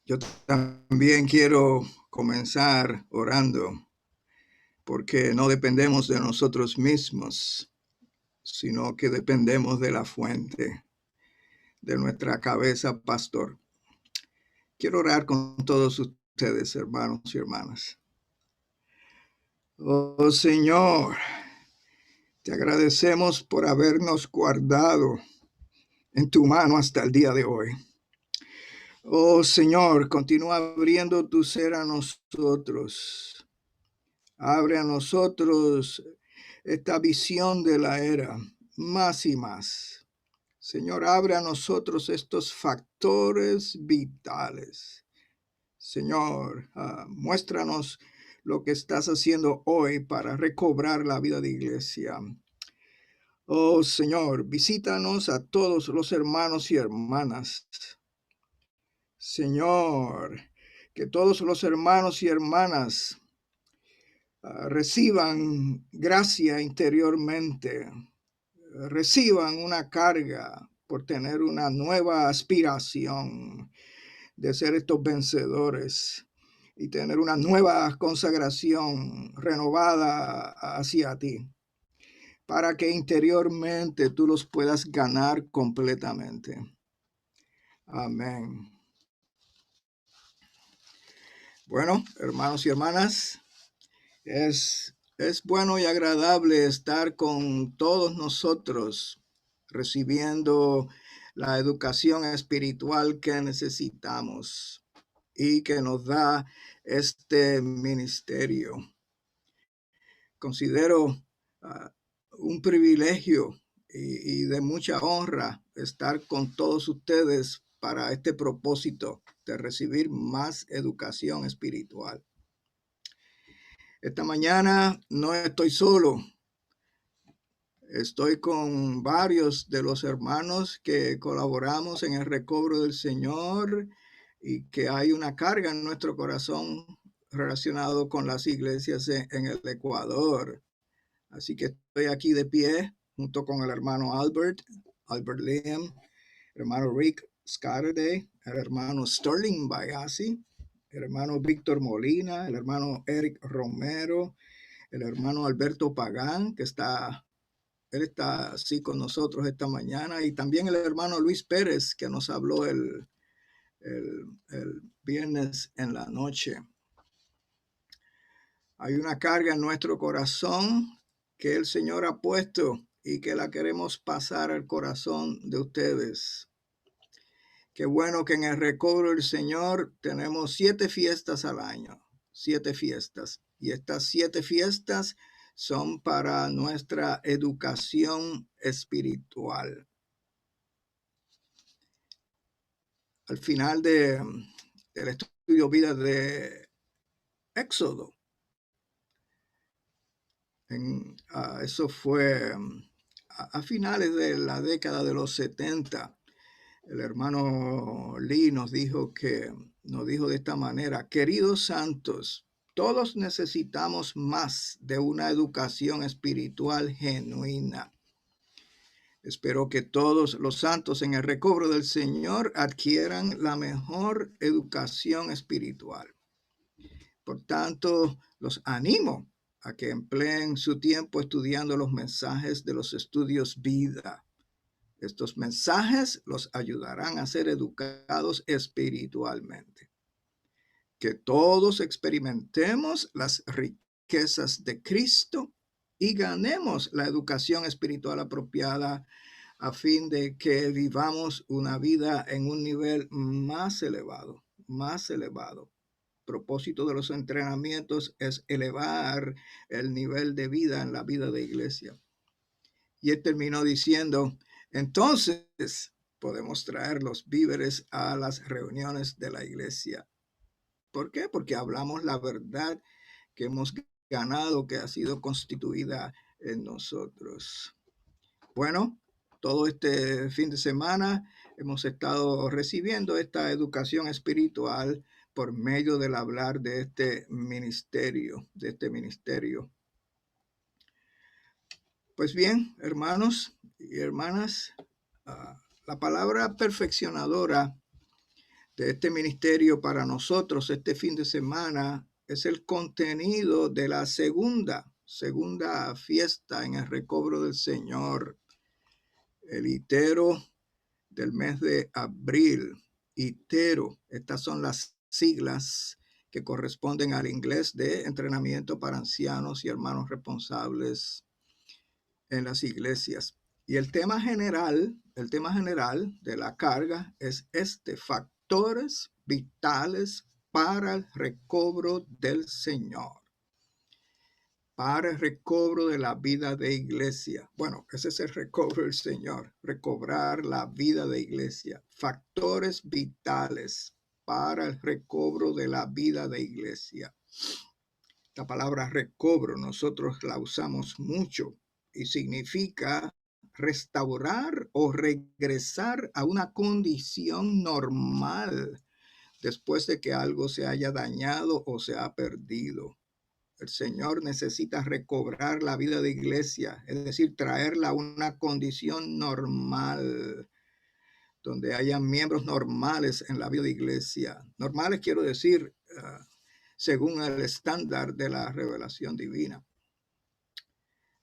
Yo también quiero comenzar orando, porque no dependemos de nosotros mismos, sino que dependemos de la fuente, de nuestra cabeza, pastor. Quiero orar con todos ustedes, hermanos y hermanas. Oh Señor, te agradecemos por habernos guardado en tu mano hasta el día de hoy. Oh Señor, continúa abriendo tu ser a nosotros. Abre a nosotros esta visión de la era, más y más. Señor, abre a nosotros estos factores vitales. Señor, muéstranos lo que estás haciendo hoy para recobrar la vida de iglesia. Oh Señor, visítanos a todos los hermanos y hermanas. Señor, que todos los hermanos y hermanas reciban gracia interiormente, reciban una carga por tener una nueva aspiración de ser estos vencedores y tener una nueva consagración renovada hacia ti, para que interiormente tú los puedas ganar completamente. Amén. Bueno, hermanos y hermanas, es bueno y agradable estar con todos nosotros recibiendo la educación espiritual que necesitamos y que nos da este ministerio. Considero un privilegio y de mucha honra estar con todos ustedes para este propósito de recibir más educación espiritual. Esta mañana no estoy solo. Estoy con varios de los hermanos que colaboramos en el recobro del Señor y que hay una carga en nuestro corazón relacionado con las iglesias en el Ecuador. Así que estoy aquí de pie junto con el hermano Albert Liam, el hermano Rick Scatterday, el hermano Sterling Bayasi, el hermano Víctor Molina, el hermano Eric Romero, el hermano Alberto Pagán, que él está así con nosotros esta mañana, y también el hermano Luis Pérez, que nos habló el viernes en la noche. Hay una carga en nuestro corazón que el Señor ha puesto y que la queremos pasar al corazón de ustedes. Qué bueno que en el recobro del Señor tenemos 7 fiestas al año, 7 fiestas. Y estas 7 fiestas son para nuestra educación espiritual. Al final del estudio vida de Éxodo, eso fue a finales de la década de los 70. El hermano Lee nos dijo de esta manera: queridos santos, todos necesitamos más de una educación espiritual genuina. Espero que todos los santos en el recobro del Señor adquieran la mejor educación espiritual. Por tanto, los animo a que empleen su tiempo estudiando los mensajes de los estudios vida. Estos mensajes los ayudarán a ser educados espiritualmente. Que todos experimentemos las riquezas de Cristo y ganemos la educación espiritual apropiada a fin de que vivamos una vida en un nivel más elevado, más elevado. El propósito de los entrenamientos es elevar el nivel de vida en la vida de iglesia. Y él terminó diciendo: entonces podemos traer los víveres a las reuniones de la iglesia. ¿Por qué? Porque hablamos la verdad que hemos ganado, que ha sido constituida en nosotros. Bueno, todo este fin de semana hemos estado recibiendo esta educación espiritual por medio del hablar de este ministerio, Pues bien, hermanos y hermanas, la palabra perfeccionadora de este ministerio para nosotros este fin de semana es el contenido de la segunda fiesta en el recobro del Señor, el Itero del mes de abril. ITERO, estas son las siglas que corresponden al inglés de entrenamiento para ancianos y hermanos responsables en las iglesias. Y el tema general de la carga es factores vitales para el recobro del Señor, para el recobro de la vida de iglesia. Bueno, ese es el recobro del Señor, recobrar la vida de iglesia. Factores vitales para el recobro de la vida de iglesia. La palabra recobro nosotros la usamos mucho y significa restaurar o regresar a una condición normal después de que algo se haya dañado o se ha perdido. El Señor necesita recobrar la vida de iglesia, es decir, traerla a una condición normal, donde haya miembros normales en la vida de iglesia. Normales quiero decir, según el estándar de la revelación divina.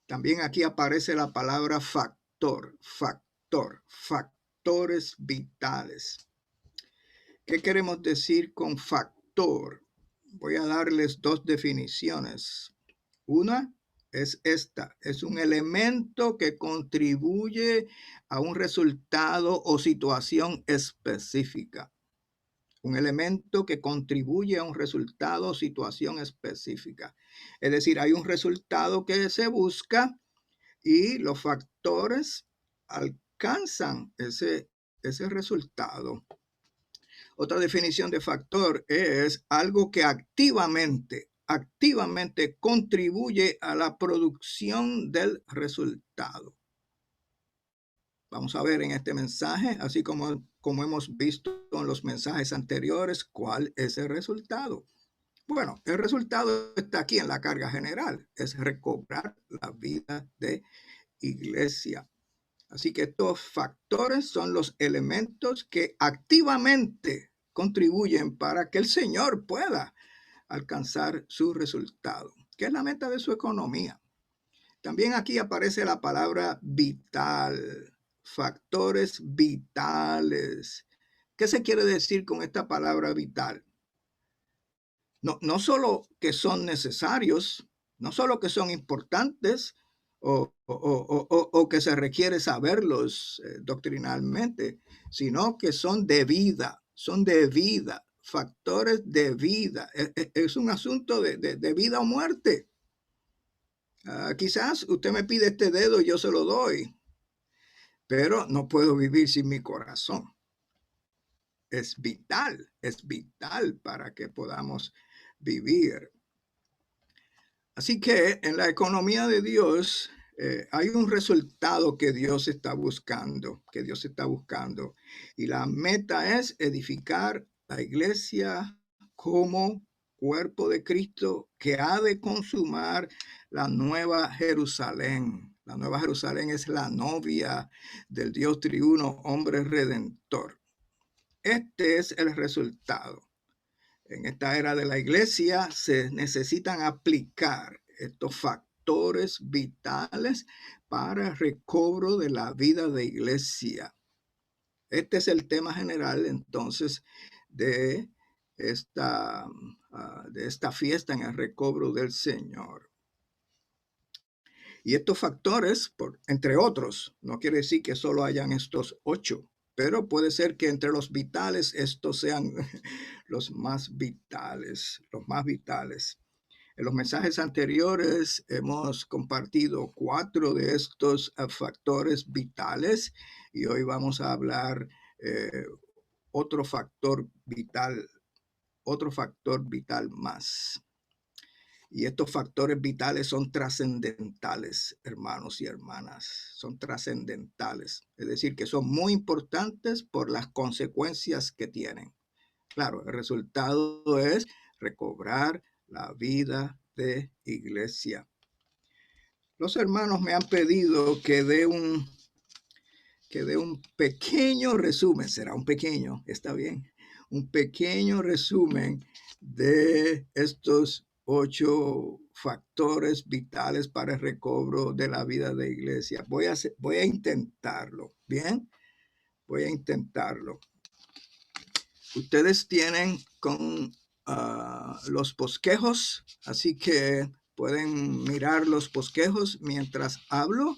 También aquí aparece la palabra factores vitales. ¿Qué queremos decir con factor? Voy a darles dos definiciones. Una es esta, es un elemento que contribuye a un resultado o situación específica. Un elemento que contribuye a un resultado o situación específica. Es decir, hay un resultado que se busca y los factores alcanzan ese resultado. Otra definición de factor es algo que activamente contribuye a la producción del resultado. Vamos a ver en este mensaje, así como hemos visto en los mensajes anteriores, cuál es el resultado. Bueno, el resultado está aquí en la carga general, es recobrar la vida de iglesia. Así que estos factores son los elementos que activamente contribuyen para que el Señor pueda alcanzar su resultado, que es la meta de su economía. También aquí aparece la palabra vital, factores vitales. ¿Qué se quiere decir con esta palabra vital? No solo que son necesarios, no solo que son importantes o que se requiere saberlos doctrinalmente, sino que son de vida, factores de vida. Es un asunto de vida o muerte. Quizás usted me pide este dedo y yo se lo doy, pero no puedo vivir sin mi corazón. Es vital para que podamos vivir. Así que en la economía de Dios hay un resultado que Dios está buscando, y la meta es edificar la iglesia como cuerpo de Cristo que ha de consumar la nueva Jerusalén. La nueva Jerusalén es la novia del Dios triuno, hombre redentor. Este es el resultado. En esta era de la iglesia se necesitan aplicar estos factores vitales para el recobro de la vida de iglesia. Este es el tema general entonces de esta fiesta en el recobro del Señor. Y estos factores, entre otros, no quiere decir que solo hayan estos 8, pero puede ser que entre los vitales estos sean los más vitales. En los mensajes anteriores hemos compartido 4 de estos factores vitales y hoy vamos a hablar otro factor vital más. Y estos factores vitales son trascendentales, hermanos y hermanas, son trascendentales. Es decir, que son muy importantes por las consecuencias que tienen. Claro, el resultado es recobrar la vida de iglesia. Los hermanos me han pedido que dé un pequeño resumen, será un pequeño, está bien, un pequeño resumen de estos 8 factores vitales para el recobro de la vida de iglesia. Voy a intentarlo, ¿bien? Voy a intentarlo. Ustedes tienen con los bosquejos, así que pueden mirar los bosquejos mientras hablo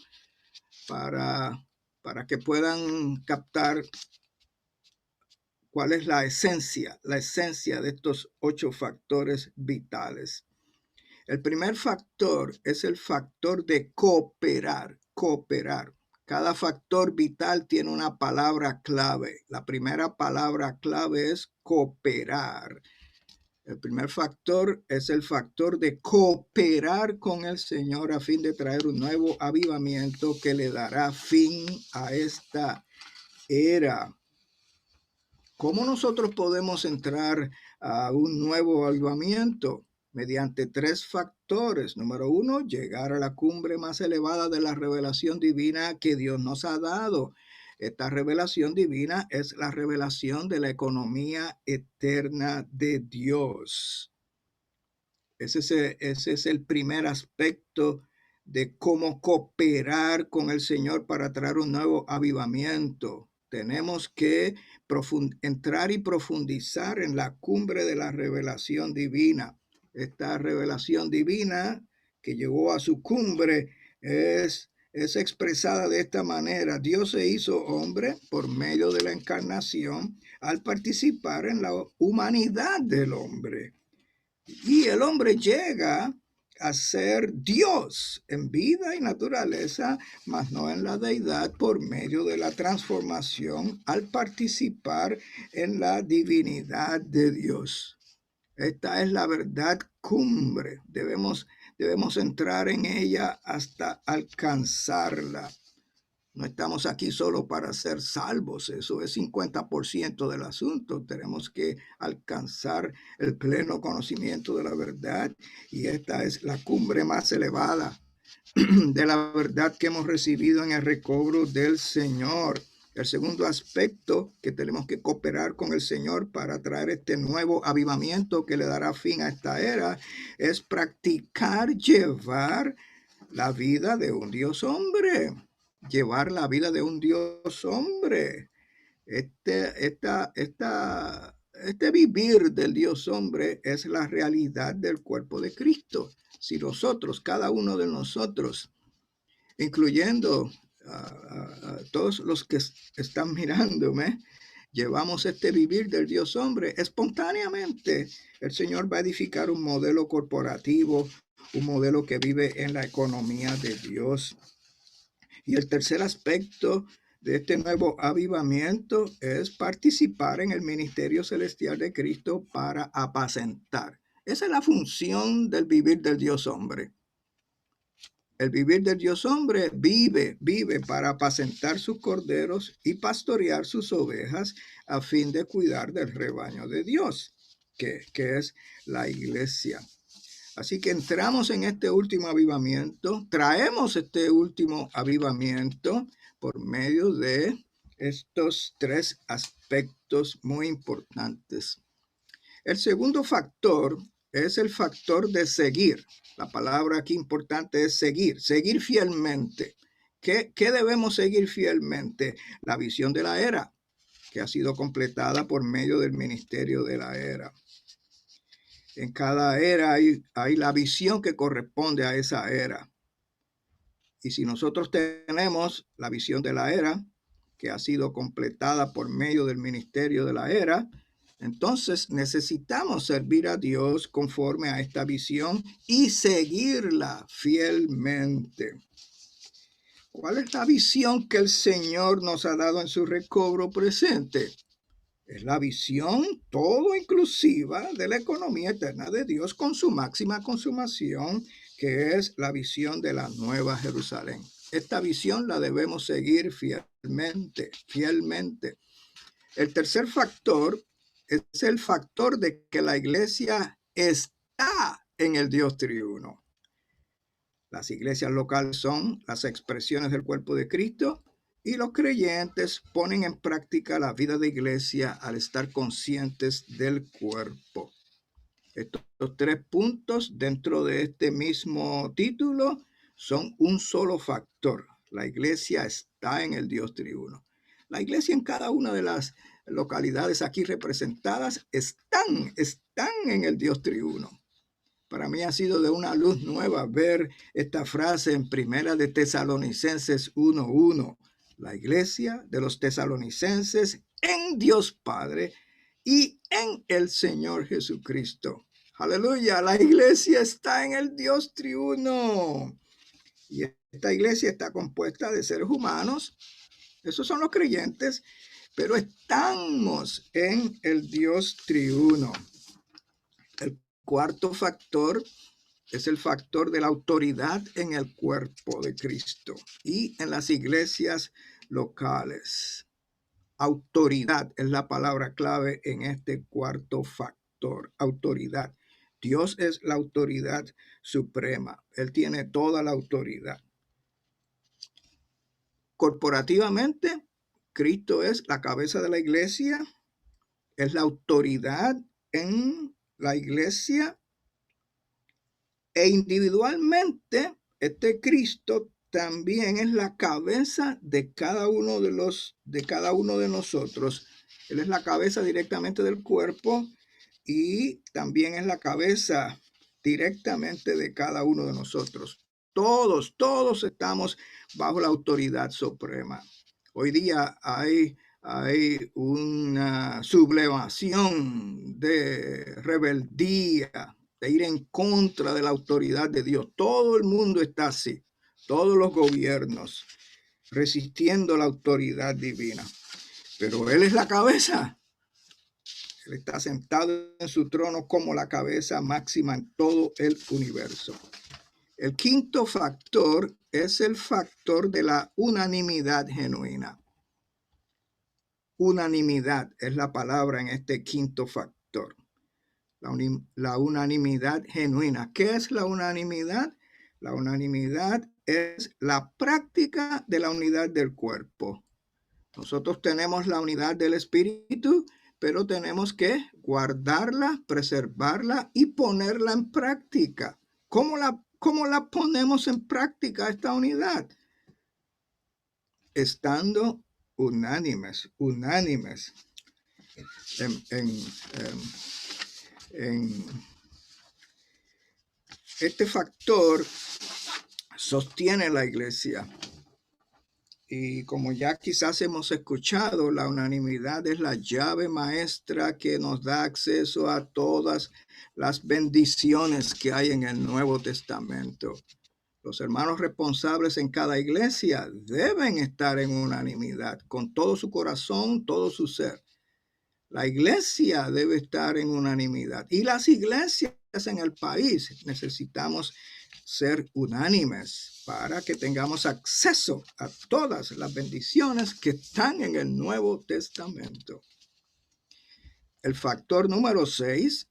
para que puedan captar cuál es la esencia de estos 8 factores vitales. El primer factor es el factor de cooperar. Cada factor vital tiene una palabra clave. La primera palabra clave es cooperar. El primer factor es el factor de cooperar con el Señor a fin de traer un nuevo avivamiento que le dará fin a esta era. ¿Cómo nosotros podemos entrar a un nuevo avivamiento? Mediante 3 factores. Número 1, llegar a la cumbre más elevada de la revelación divina que Dios nos ha dado. Esta revelación divina es la revelación de la economía eterna de Dios. Ese es el primer aspecto de cómo cooperar con el Señor para traer un nuevo avivamiento. Tenemos que entrar y profundizar en la cumbre de la revelación divina. Esta revelación divina que llegó a su cumbre es expresada de esta manera. Dios se hizo hombre por medio de la encarnación al participar en la humanidad del hombre. Y el hombre llega a ser Dios en vida y naturaleza, mas no en la deidad, por medio de la transformación al participar en la divinidad de Dios. Esta es la verdad cumbre. Debemos entrar en ella hasta alcanzarla. No estamos aquí solo para ser salvos, eso es 50% del asunto. Tenemos que alcanzar el pleno conocimiento de la verdad y esta es la cumbre más elevada de la verdad que hemos recibido en el recobro del Señor. El segundo aspecto que tenemos que cooperar con el Señor para traer este nuevo avivamiento que le dará fin a esta era es practicar llevar la vida de un Dios hombre. Llevar la vida de un Dios hombre. Este vivir del Dios hombre es la realidad del cuerpo de Cristo. Si nosotros, cada uno de nosotros, incluyendo a todos los que están mirándome, llevamos este vivir del Dios hombre, espontáneamente el Señor va a edificar un modelo corporativo, un modelo que vive en la economía de Dios. Y el tercer aspecto de este nuevo avivamiento es participar en el ministerio celestial de Cristo para apacentar. Esa es la función del vivir del Dios hombre. El vivir del Dios hombre vive para apacentar sus corderos y pastorear sus ovejas a fin de cuidar del rebaño de Dios, que es la iglesia. Así que entramos en este último avivamiento, traemos este último avivamiento por medio de estos 3 aspectos muy importantes. El segundo factor es el factor de seguir. La palabra aquí importante es seguir fielmente. ¿Qué debemos seguir fielmente? La visión de la era, que ha sido completada por medio del ministerio de la era. En cada era hay la visión que corresponde a esa era. Y si nosotros tenemos la visión de la era, que ha sido completada por medio del ministerio de la era, entonces necesitamos servir a Dios conforme a esta visión y seguirla fielmente. ¿Cuál es la visión que el Señor nos ha dado en su recobro presente? Es la visión todo inclusiva de la economía eterna de Dios con su máxima consumación, que es la visión de la Nueva Jerusalén. Esta visión la debemos seguir fielmente. El tercer factor es el factor de que la iglesia está en el Dios triuno. Las iglesias locales son las expresiones del cuerpo de Cristo Y los creyentes ponen en práctica la vida de iglesia al estar conscientes del cuerpo. Estos tres puntos dentro de este mismo título son un solo factor. La iglesia está en el Dios triuno. La iglesia en cada una de las localidades aquí representadas están en el Dios triuno. Para mí ha sido de una luz nueva ver esta frase en Primera de Tesalonicenses 1:1. La iglesia de los tesalonicenses en Dios Padre y en el Señor Jesucristo. Aleluya, la iglesia está en el Dios triuno. Y esta iglesia está compuesta de seres humanos. Esos son los creyentes, pero estamos en el Dios triuno. El cuarto factor es el factor de la autoridad en el cuerpo de Cristo y en las iglesias locales. Autoridad es la palabra clave en este cuarto factor. Autoridad. Dios es la autoridad suprema. Él tiene toda la autoridad. Corporativamente, Cristo es la cabeza de la iglesia, es la autoridad en la iglesia, e individualmente este Cristo también es la cabeza de cada uno de nosotros. Él es la cabeza directamente del cuerpo y también es la cabeza directamente de cada uno de nosotros. Todos estamos bajo la autoridad suprema. Hoy día hay una sublevación de rebeldía, de ir en contra de la autoridad de Dios. Todo el mundo está así, todos los gobiernos resistiendo la autoridad divina. Pero Él es la cabeza. Él está sentado en su trono como la cabeza máxima en todo el universo. El quinto factor es el factor de la unanimidad genuina. Unanimidad es la palabra en este quinto factor. La unanimidad genuina. ¿Qué es la unanimidad? La unanimidad es la práctica de la unidad del cuerpo. Nosotros tenemos la unidad del espíritu, pero tenemos que guardarla, preservarla y ponerla en práctica. ¿Cómo la ponemos en práctica esta unidad? Estando unánimes. Este factor sostiene la iglesia. Y como ya quizás hemos escuchado, la unanimidad es la llave maestra que nos da acceso a todas las bendiciones que hay en el Nuevo Testamento. Los hermanos responsables en cada iglesia deben estar en unanimidad, con todo su corazón, todo su ser. La iglesia debe estar en unanimidad. Y las iglesias en el país necesitamos ser unánimes para que tengamos acceso a todas las bendiciones que están en el Nuevo Testamento. El factor número 6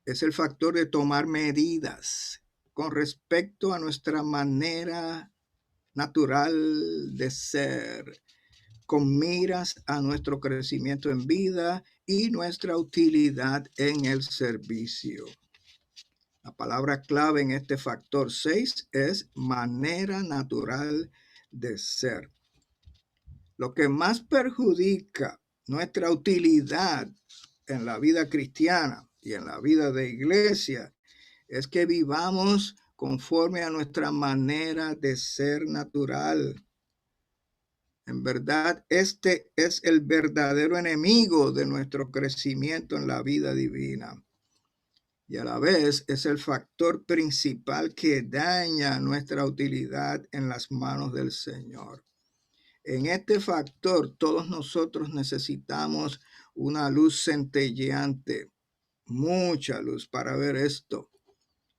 es el factor de tomar medidas con respecto a nuestra manera natural de ser, con miras a nuestro crecimiento en vida y nuestra utilidad en el servicio. La palabra clave en este factor 6 es manera natural de ser. Lo que más perjudica nuestra utilidad en la vida cristiana y en la vida de iglesia es que vivamos conforme a nuestra manera de ser natural. En verdad, este es el verdadero enemigo de nuestro crecimiento en la vida divina. Y a la vez es el factor principal que daña nuestra utilidad en las manos del Señor. En este factor, todos nosotros necesitamos una luz centelleante, mucha luz para ver esto.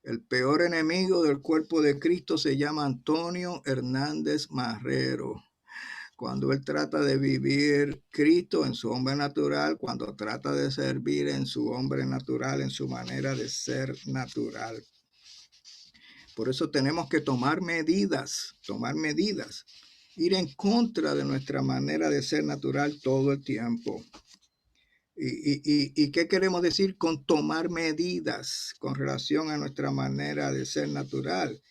El peor enemigo del cuerpo de Cristo se llama Antonio Hernández Marrero. Cuando él trata de vivir Cristo en su hombre natural, cuando trata de servir en su hombre natural, en su manera de ser natural. Por eso tenemos que tomar medidas. ir en contra de nuestra manera de ser natural todo el tiempo. ¿Y qué queremos decir con tomar medidas con relación a nuestra manera de ser natural?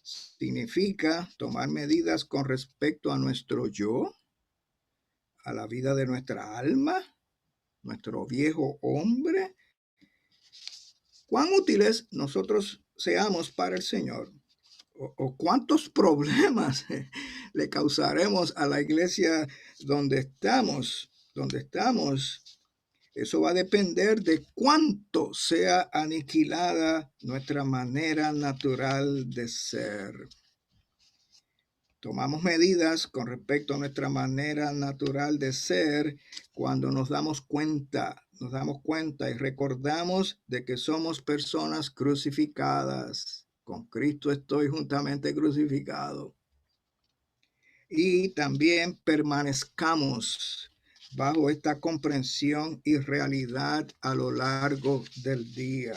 Significa tomar medidas con respecto a nuestro yo, a la vida de nuestra alma, nuestro viejo hombre. ¿Cuán útiles nosotros seamos para el Señor? ¿O cuántos problemas le causaremos a la iglesia donde estamos? Eso va a depender de cuánto sea aniquilada nuestra manera natural de ser. Tomamos medidas con respecto a nuestra manera natural de ser cuando nos damos cuenta y recordamos de que somos personas crucificadas. Con Cristo estoy juntamente crucificado. Y también permanezcamos bajo esta comprensión y realidad a lo largo del día.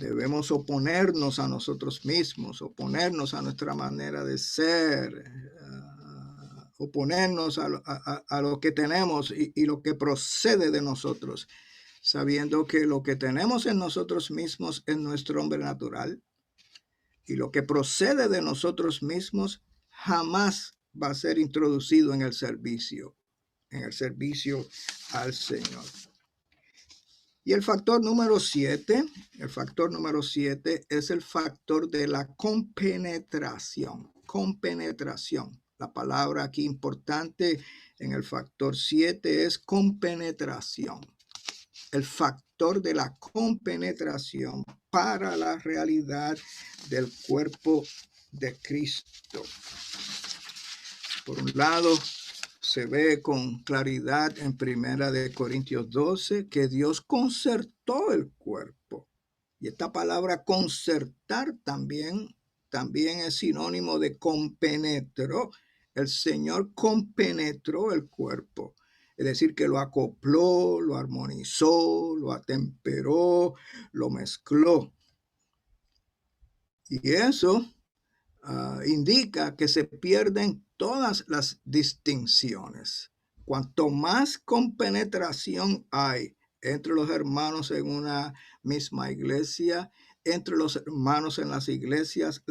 Debemos oponernos a nosotros mismos, oponernos a nuestra manera de ser, oponernos a lo que tenemos y lo que procede de nosotros, sabiendo que lo que tenemos en nosotros mismos es nuestro hombre natural y lo que procede de nosotros mismos jamás va a ser introducido en el servicio al Señor. Y el factor número 7 es el factor de la compenetración. Compenetración. La palabra aquí importante en el factor 7 es compenetración. El factor de la compenetración para la realidad del cuerpo de Cristo. Por un lado, se ve con claridad en 1 Corintios 12 que Dios concertó el cuerpo. Y esta palabra concertar también es sinónimo de compenetró. El Señor compenetró el cuerpo. Es decir, que lo acopló, lo armonizó, lo atemperó, lo mezcló. Y eso indica que se pierden todas las distinciones. Cuanto más compenetración hay entre los hermanos en una misma iglesia, entre los hermanos en las iglesias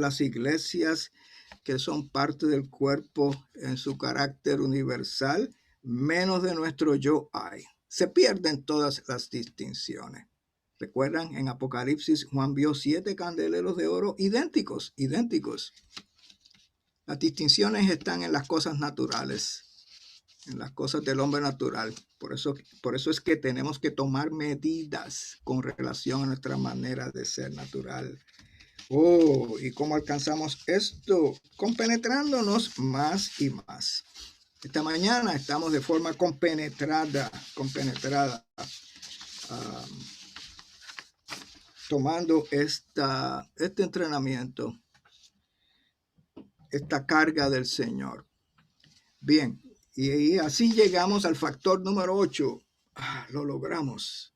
que son parte del cuerpo en su carácter universal, menos de nuestro yo hay. Se pierden todas las distinciones. ¿Recuerdan? En Apocalipsis, Juan vio 7 candeleros de oro idénticos. Las distinciones están en las cosas naturales, en las cosas del hombre natural. Por eso es que tenemos que tomar medidas con relación a nuestra manera de ser natural. ¿Y cómo alcanzamos esto? Compenetrándonos más y más. Esta mañana estamos de forma compenetrada, tomando este entrenamiento, esta carga del Señor. Bien, y así llegamos al factor número 8. Lo logramos.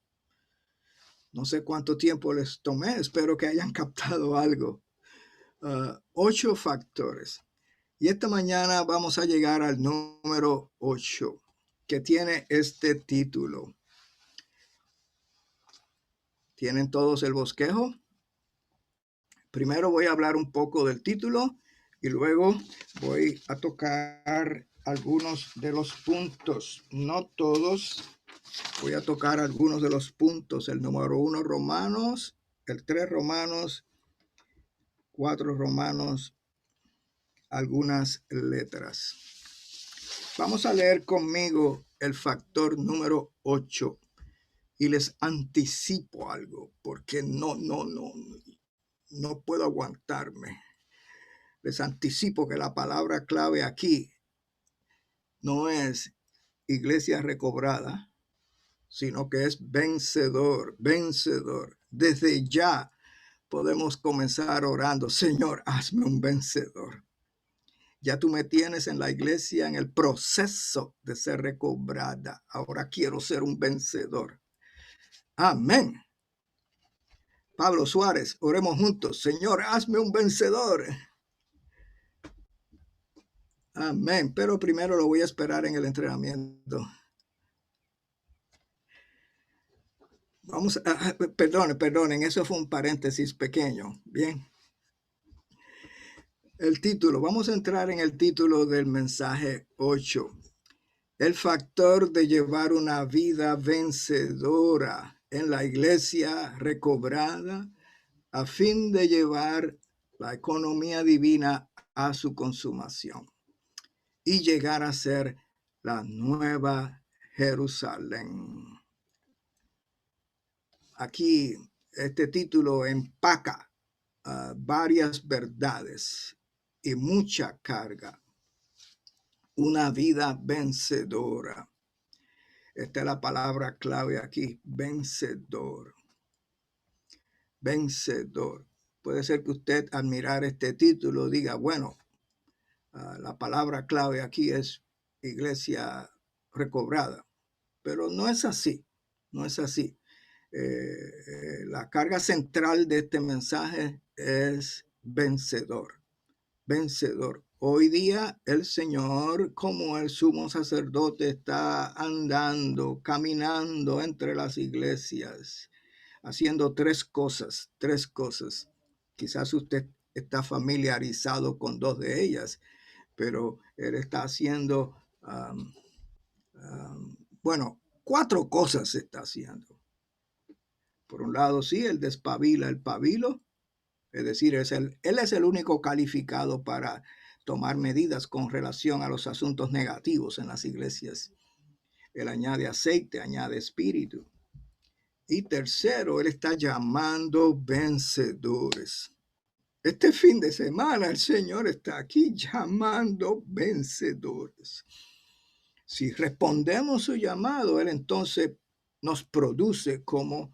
No sé cuánto tiempo les tomé, espero que hayan captado algo. 8 factores. Y esta mañana vamos a llegar al número 8, que tiene este título. ¿Tienen todos el bosquejo? Primero voy a hablar un poco del título y luego voy a tocar algunos de los puntos. No todos, voy a tocar algunos de los puntos. El número 1, Romanos, el 3, Romanos, 4, Romanos, algunas letras. Vamos a leer conmigo el factor número 8 y les anticipo algo porque no puedo aguantarme. Les anticipo que la palabra clave aquí no es iglesia recobrada, sino que es vencedor. Desde ya podemos comenzar orando, Señor, hazme un vencedor. Ya tú me tienes en la iglesia en el proceso de ser recobrada. Ahora quiero ser un vencedor. Amén. Pablo Suárez, oremos juntos. Señor, hazme un vencedor. Amén. Pero primero lo voy a esperar en el entrenamiento. Vamos a, perdonen, eso fue un paréntesis pequeño. Bien. El título, vamos a entrar en el título del mensaje 8. El factor de llevar una vida vencedora en la iglesia recobrada a fin de llevar la economía divina a su consumación y llegar a ser la nueva Jerusalén. Aquí este título empaca varias verdades y mucha carga. Una vida vencedora. Esta es la palabra clave aquí, vencedor. Vencedor. Puede ser que usted al mirar este título diga, bueno, la palabra clave aquí es iglesia recobrada, pero no es así, no es así. La carga central de este mensaje es vencedor, vencedor. Hoy día el Señor, como el sumo sacerdote, está andando, caminando entre las iglesias, haciendo tres cosas, tres cosas. Quizás usted está familiarizado con dos de ellas, pero Él está haciendo, bueno, cuatro cosas se está haciendo. Por un lado, sí, Él despabila el pabilo, es decir, Él es el único calificado para tomar medidas con relación a los asuntos negativos en las iglesias. Él añade aceite, añade espíritu. Y tercero, Él está llamando vencedores. Este fin de semana el Señor está aquí llamando vencedores. Si respondemos su llamado, Él entonces nos produce como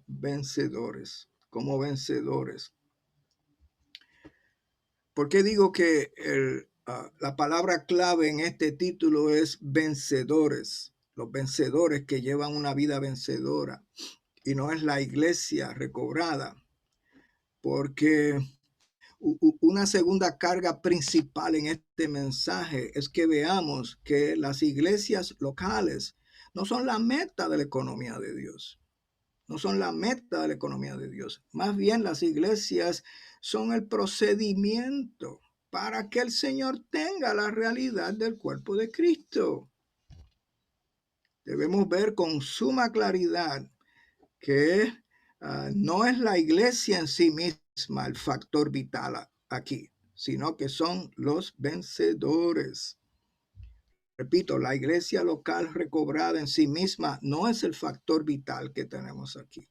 vencedores, como vencedores. ¿Por qué digo que la palabra clave en este título es vencedores? Los vencedores que llevan una vida vencedora y no es la iglesia recobrada, porque una segunda carga principal en este mensaje es que veamos que las iglesias locales no son la meta de la economía de Dios. No son la meta de la economía de Dios. Más bien las iglesias son el procedimiento para que el Señor tenga la realidad del cuerpo de Cristo. Debemos ver con suma claridad que no es la iglesia en sí misma el factor vital aquí, sino que son los vencedores. Repito, la iglesia local recobrada en sí misma no es el factor vital que tenemos aquí.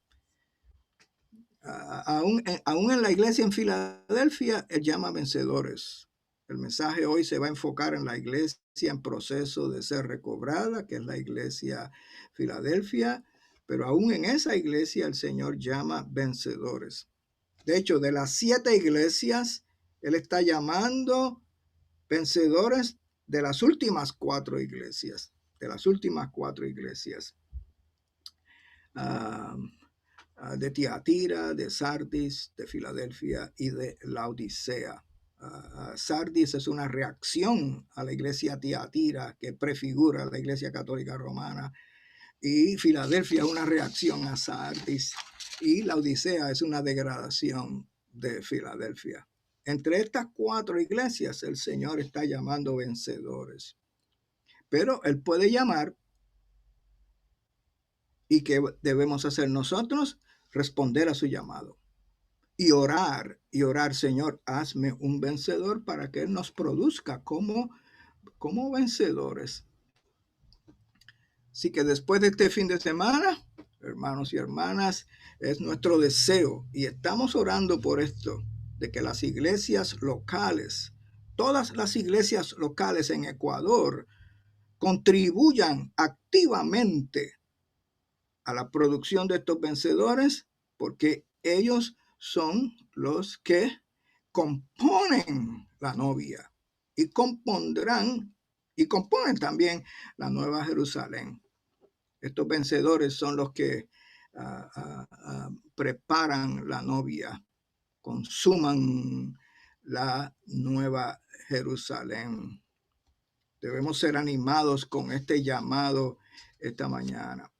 Aún en la iglesia en Filadelfia, él llama vencedores. El mensaje hoy se va a enfocar en la iglesia en proceso de ser recobrada, que es la iglesia Filadelfia, pero aún en esa iglesia el Señor llama vencedores. De hecho, de las 7 iglesias, Él está llamando vencedores de las últimas 4 iglesias, de las últimas 4 iglesias. De Tiatira, de Sardis, de Filadelfia y de Laodicea. Sardis es una reacción a la iglesia Tiatira que prefigura la iglesia católica romana, y Filadelfia es una reacción a Sardis, y Laodicea es una degradación de Filadelfia. Entre estas 4 iglesias el Señor está llamando vencedores, pero Él puede llamar. ¿Y qué debemos hacer nosotros? Responder a su llamado y orar, Señor, hazme un vencedor para que Él nos produzca como vencedores. Así que después de este fin de semana, hermanos y hermanas, es nuestro deseo y estamos orando por esto, de que las iglesias locales, todas las iglesias locales en Ecuador, contribuyan activamente a la producción de estos vencedores, porque ellos son los que componen la novia y componen también la nueva Jerusalén. Estos vencedores son los que preparan la novia, consuman la Nueva Jerusalén. Debemos ser animados con este llamado esta mañana.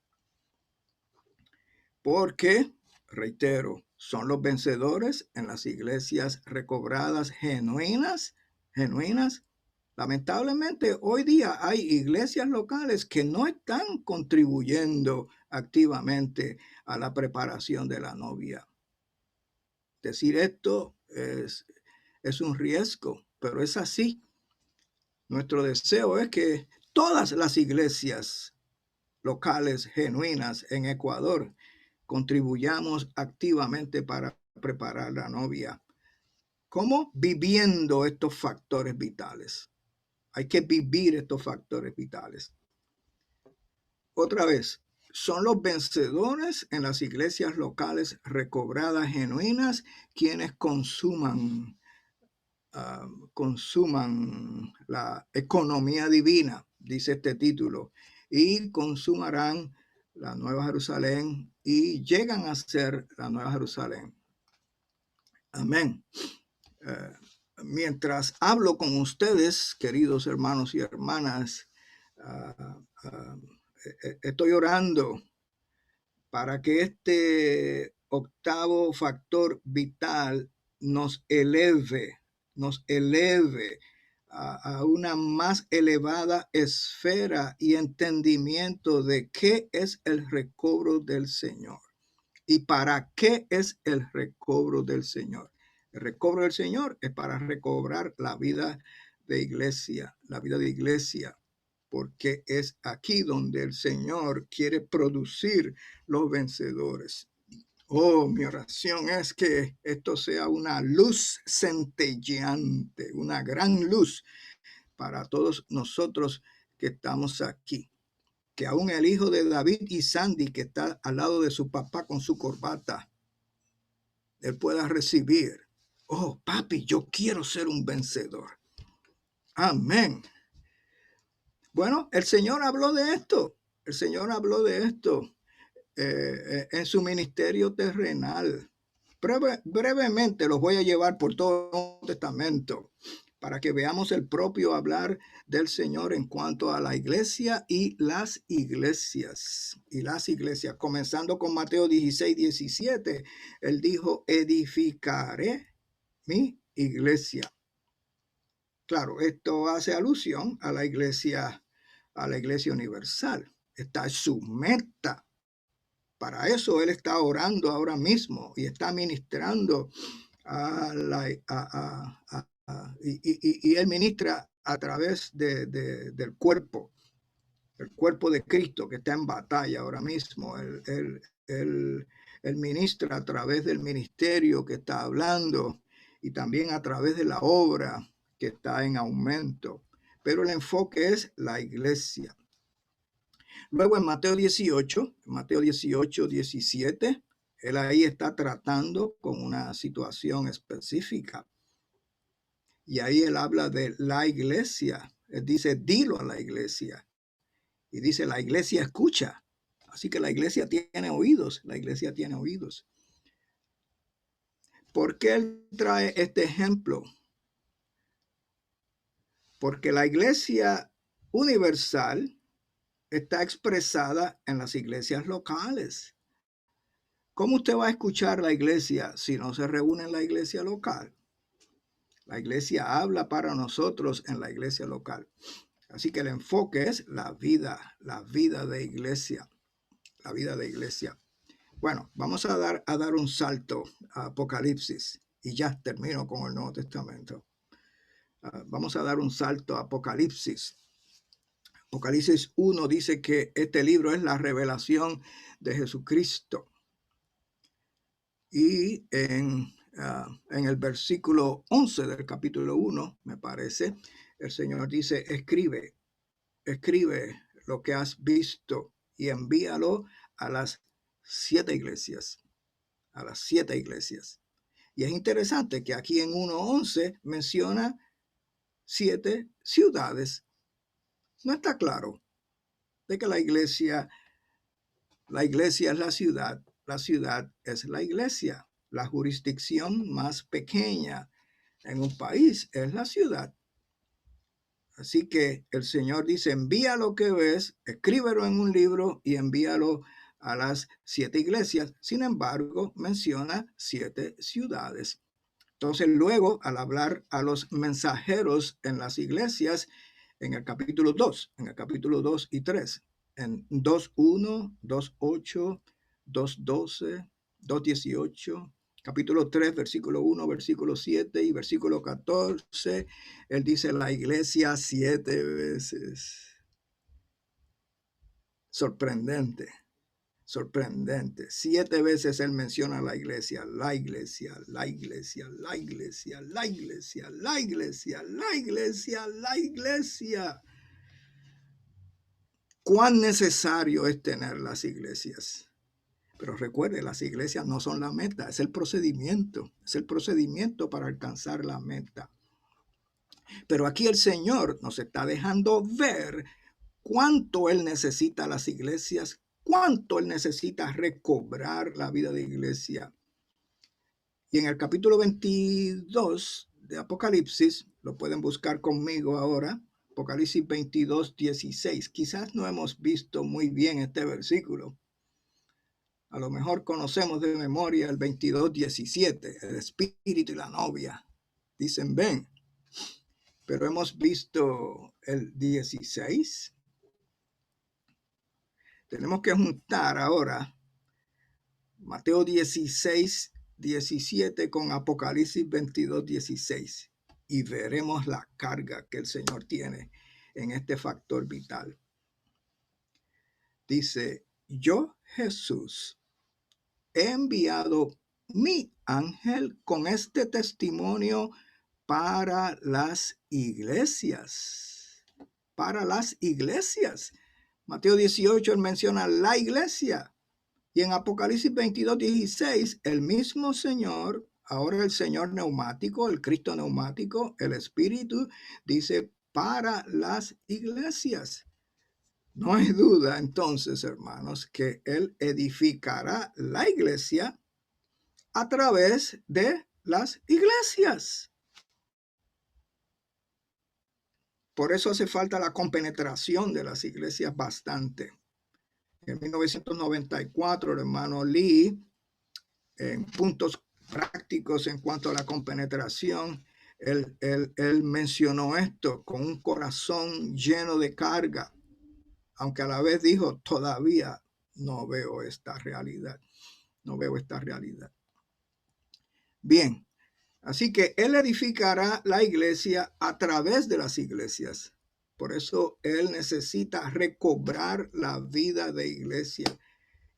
Porque, reitero, son los vencedores en las iglesias recobradas genuinas. Lamentablemente, hoy día hay iglesias locales que no están contribuyendo activamente a la preparación de la novia. Decir esto es un riesgo, pero es así. Nuestro deseo es que todas las iglesias locales genuinas en Ecuador contribuyamos activamente para preparar la novia. ¿Cómo? Viviendo estos factores vitales. Hay que vivir estos factores vitales. Otra vez, son los vencedores en las iglesias locales recobradas genuinas quienes consuman la economía divina, dice este título, y consumarán la Nueva Jerusalén y llegan a ser la Nueva Jerusalén. Amén. Mientras hablo con ustedes, queridos hermanos y hermanas, estoy orando para que este octavo factor vital nos eleve a una más elevada esfera y entendimiento de qué es el recobro del Señor y para qué es el recobro del Señor. El recobro del Señor es para recobrar la vida de iglesia, porque es aquí donde el Señor quiere producir los vencedores. Oh, mi oración es que esto sea una luz centelleante, una gran luz para todos nosotros que estamos aquí. Que aún el hijo de David y Sandy, que está al lado de su papá con su corbata, él pueda recibir. Oh, papi, yo quiero ser un vencedor. Amén. Bueno, el Señor habló de esto. El Señor habló de esto en su ministerio terrenal. Brevemente los voy a llevar por todo el Testamento para que veamos el propio hablar del Señor en cuanto a la iglesia y las iglesias. Comenzando con Mateo 16, 17, él dijo, edificaré mi iglesia. Claro, esto hace alusión a la iglesia universal. Esta es su meta. Para eso él está orando ahora mismo y está ministrando y él ministra a través del cuerpo de Cristo que está en batalla ahora mismo. Él ministra a través del ministerio que está hablando y también a través de la obra que está en aumento. Pero el enfoque es la iglesia. Luego en Mateo 18, 17, él ahí está tratando con una situación específica. Y ahí él habla de la iglesia. Él dice, dilo a la iglesia. Y dice, la iglesia escucha. Así que la iglesia tiene oídos. ¿Por qué él trae este ejemplo? Porque la iglesia universal está expresada en las iglesias locales. ¿Cómo usted va a escuchar la iglesia si no se reúne en la iglesia local? La iglesia habla para nosotros en la iglesia local. Así que el enfoque es la vida de iglesia, Bueno, vamos a dar un salto a Apocalipsis y ya termino con el Nuevo Testamento. Vamos a dar un salto a Apocalipsis. Apocalipsis 1 dice que este libro es la revelación de Jesucristo. Y en el versículo 11 del capítulo 1, me parece, el Señor dice, escribe lo que has visto y envíalo a las 7 iglesias. Y es interesante que aquí en 1:11 menciona 7 ciudades. No está claro de que la iglesia es la ciudad es la iglesia, la jurisdicción más pequeña en un país es la ciudad. Así que el Señor dice, envía lo que ves, escríbelo en un libro y envíalo a las 7 iglesias. Sin embargo, menciona 7 ciudades. Entonces, luego, al hablar a los mensajeros en las iglesias, en el capítulo 2, en el capítulo 2 y 3, en 2:1, 2:8, 2:12, 2:18, capítulo 3, versículo 1, versículo 7 y versículo 14, él dice la iglesia 7 veces. Sorprendente. Sorprendente. 7 veces él menciona la iglesia, la iglesia, la iglesia, la iglesia, la iglesia, la iglesia, la iglesia, la iglesia. ¿Cuán necesario es tener las iglesias? Pero recuerde, las iglesias no son la meta, es el procedimiento para alcanzar la meta. Pero aquí el Señor nos está dejando ver cuánto Él necesita las iglesias, cuánto Él necesita recobrar la vida de iglesia. Y en el capítulo 22 de Apocalipsis, lo pueden buscar conmigo ahora, Apocalipsis 22, 16. Quizás no hemos visto muy bien este versículo. A lo mejor conocemos de memoria el 22, 17, el espíritu y la novia. Dicen, ven. Pero hemos visto el 16. Tenemos que juntar ahora Mateo 16, 17 con Apocalipsis 22, 16 y veremos la carga que el Señor tiene en este factor vital. Dice, yo Jesús he enviado mi ángel con este testimonio para las iglesias. Para las iglesias. Mateo 18 él menciona la iglesia. Y en Apocalipsis 22, 16, el mismo Señor, ahora el Señor neumático, el Cristo neumático, el Espíritu, dice para las iglesias. No hay duda entonces, hermanos, que Él edificará la iglesia a través de las iglesias. Por eso hace falta la compenetración de las iglesias bastante. En 1994, el hermano Lee, en puntos prácticos en cuanto a la compenetración, él mencionó esto con un corazón lleno de carga, aunque a la vez dijo, todavía no veo esta realidad, no veo esta realidad. Bien, así que él edificará la iglesia a través de las iglesias. Por eso él necesita recobrar la vida de iglesia.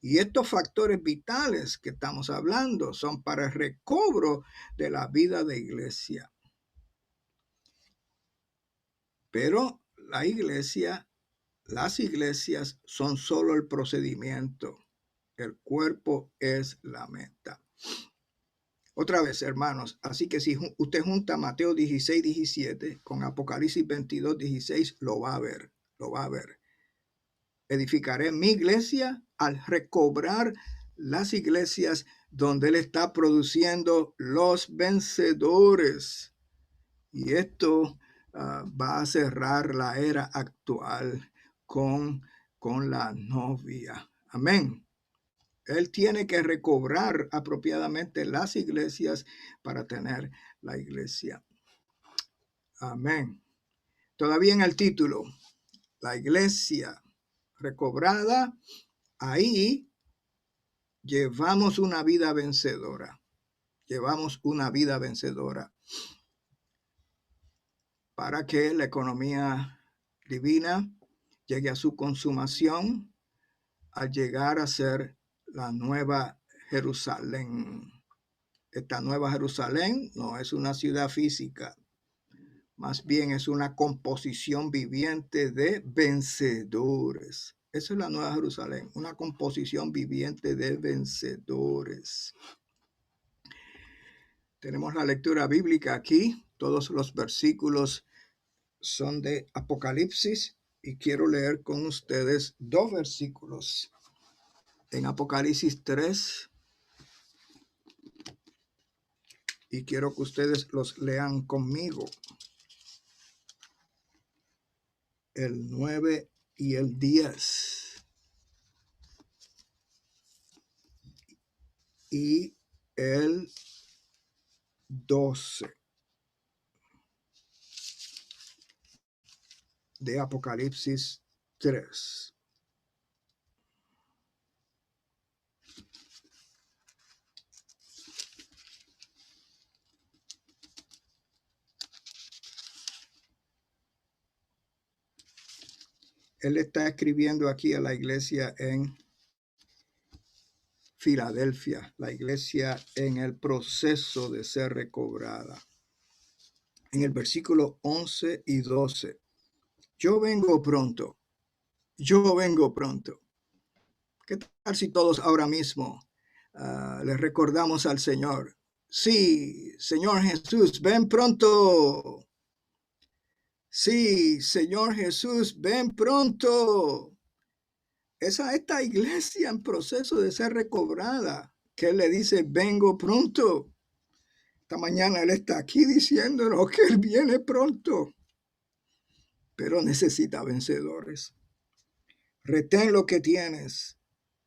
Y estos factores vitales que estamos hablando son para el recobro de la vida de iglesia. Pero la iglesia, las iglesias son solo el procedimiento. El cuerpo es la meta. Otra vez, hermanos, así que si usted junta Mateo 16, 17 con Apocalipsis 22, 16, lo va a ver, lo va a ver. Edificaré mi iglesia al recobrar las iglesias donde Él está produciendo los vencedores. Y esto va a cerrar la era actual con la novia. Amén. Él tiene que recobrar apropiadamente las iglesias para tener la iglesia. Amén. Todavía en el título, la iglesia recobrada, ahí llevamos una vida vencedora. Llevamos una vida vencedora para que la economía divina llegue a su consumación al llegar a ser la nueva Jerusalén. Esta nueva Jerusalén no es una ciudad física, más bien es una composición viviente de vencedores. Esa es la nueva Jerusalén, una composición viviente de vencedores. Tenemos la lectura bíblica aquí. Todos los versículos son de Apocalipsis y quiero leer con ustedes 2 versículos. En Apocalipsis 3 y quiero que ustedes los lean conmigo. El 9 y el 10. Y el 12 de Apocalipsis 3. Él está escribiendo aquí a la iglesia en Filadelfia, la iglesia en el proceso de ser recobrada. En el versículo 11 y 12. Yo vengo pronto. Yo vengo pronto. ¿Qué tal si todos ahora mismo les recordamos al Señor? Sí, Señor Jesús, ven pronto. Sí, Señor Jesús, ven pronto. Esta iglesia en proceso de ser recobrada, que Él le dice, vengo pronto. Esta mañana Él está aquí diciéndonos que Él viene pronto, pero necesita vencedores. Retén lo que tienes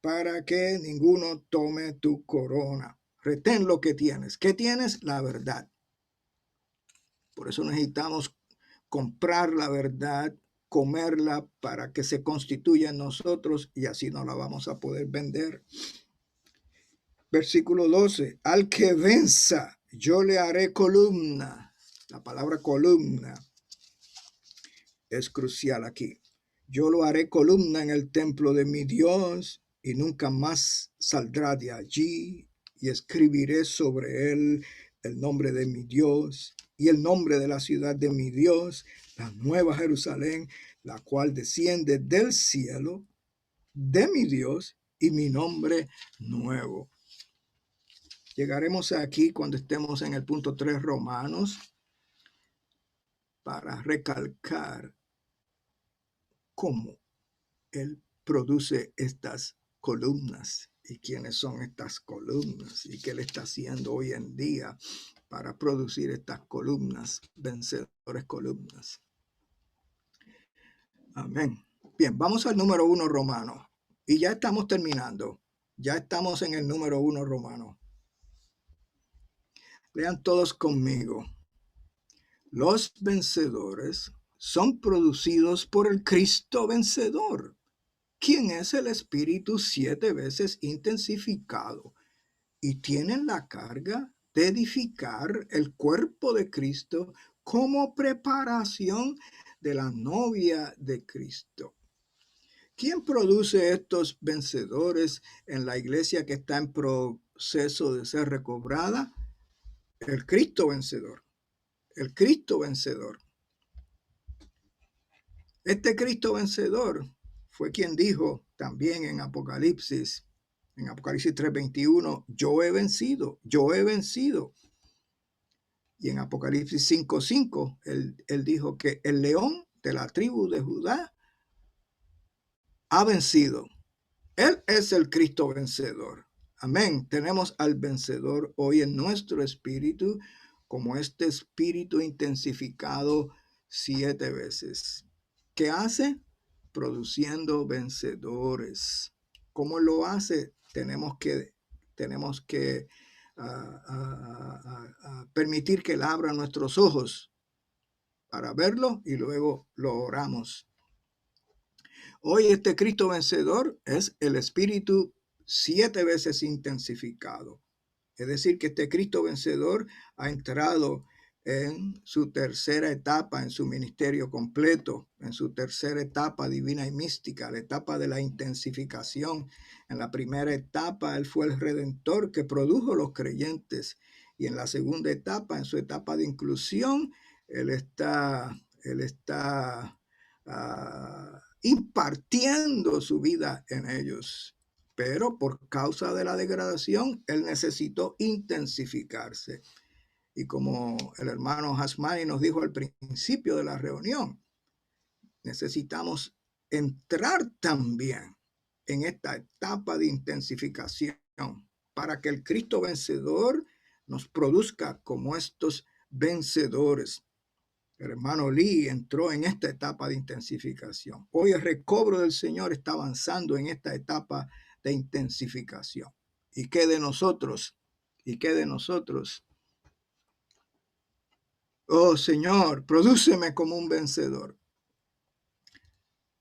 para que ninguno tome tu corona. Retén lo que tienes. ¿Qué tienes? La verdad. Por eso necesitamos comprar la verdad, comerla para que se constituya en nosotros y así no la vamos a poder vender. Versículo 12. Al que venza, yo le haré columna. La palabra columna es crucial aquí. Yo lo haré columna en el templo de mi Dios y nunca más saldrá de allí, y escribiré sobre él el nombre de mi Dios y el nombre de la ciudad de mi Dios, la nueva Jerusalén, la cual desciende del cielo de mi Dios, y mi nombre nuevo. Llegaremos aquí cuando estemos en el punto 3 Romanos para recalcar cómo Él produce estas columnas y quiénes son estas columnas y qué Él está haciendo hoy en día para producir estas columnas, vencedores columnas. Amén. Bien, vamos al número 1 romano y ya estamos terminando. Ya estamos en el número 1 romano. Lean todos conmigo. Los vencedores son producidos por el Cristo vencedor, quien es el Espíritu 7 veces intensificado, y tienen la carga de edificar el cuerpo de Cristo como preparación de la novia de Cristo. ¿Quién produce estos vencedores en la iglesia que está en proceso de ser recobrada? El Cristo vencedor. El Cristo vencedor. Este Cristo vencedor fue quien dijo también en Apocalipsis 3:21, yo he vencido, yo he vencido. Y en Apocalipsis 5:5, él dijo que el león de la tribu de Judá ha vencido. Él es el Cristo vencedor. Amén. Tenemos al vencedor hoy en nuestro espíritu, como este espíritu intensificado 7 veces. ¿Qué hace? Produciendo vencedores. ¿Cómo lo hace? Tenemos que permitir que Él abra nuestros ojos para verlo y luego lo oramos. Hoy este Cristo vencedor es el Espíritu 7 veces intensificado. Es decir, que este Cristo vencedor ha entrado en su tercera etapa, en su ministerio completo, en su tercera etapa divina y mística, la etapa de la intensificación. En la primera etapa, Él fue el Redentor que produjo los creyentes. Y en la segunda etapa, en su etapa de inclusión, Él está impartiendo su vida en ellos. Pero por causa de la degradación, Él necesitó intensificarse. Y como el hermano Hasmani nos dijo al principio de la reunión, necesitamos entrar también en esta etapa de intensificación para que el Cristo vencedor nos produzca como estos vencedores. El hermano Lee entró en esta etapa de intensificación. Hoy el recobro del Señor está avanzando en esta etapa de intensificación. ¿Y qué de nosotros? ¿Y qué de nosotros? Oh Señor, prodúceme como un vencedor.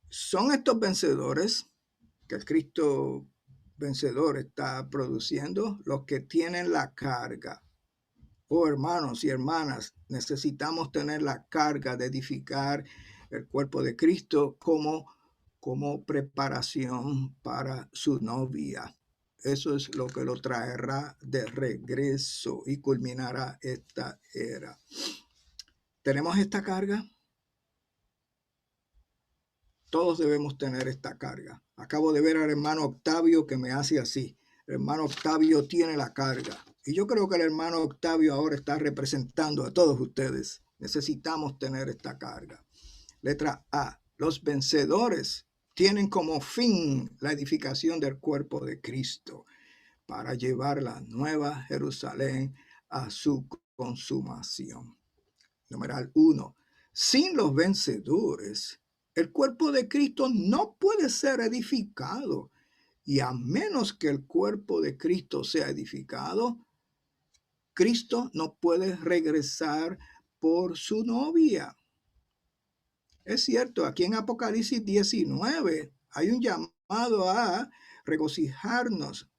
Son estos vencedores que el Cristo vencedor está produciendo los que tienen la carga. Oh hermanos y hermanas, necesitamos tener la carga de edificar el cuerpo de Cristo como preparación para su novia. Eso es lo que lo traerá de regreso y culminará esta era. ¿Tenemos esta carga? Todos debemos tener esta carga. Acabo de ver al hermano Octavio que me hace así. El hermano Octavio tiene la carga. Y yo creo que el hermano Octavio ahora está representando a todos ustedes. Necesitamos tener esta carga. Letra A. Los vencedores tienen como fin la edificación del cuerpo de Cristo para llevar la nueva Jerusalén a su consumación. Numeral 1. Sin los vencedores, el cuerpo de Cristo no puede ser edificado. Y a menos que el cuerpo de Cristo sea edificado, Cristo no puede regresar por su novia. Es cierto, aquí en Apocalipsis 19 hay un llamado a regocijarnos,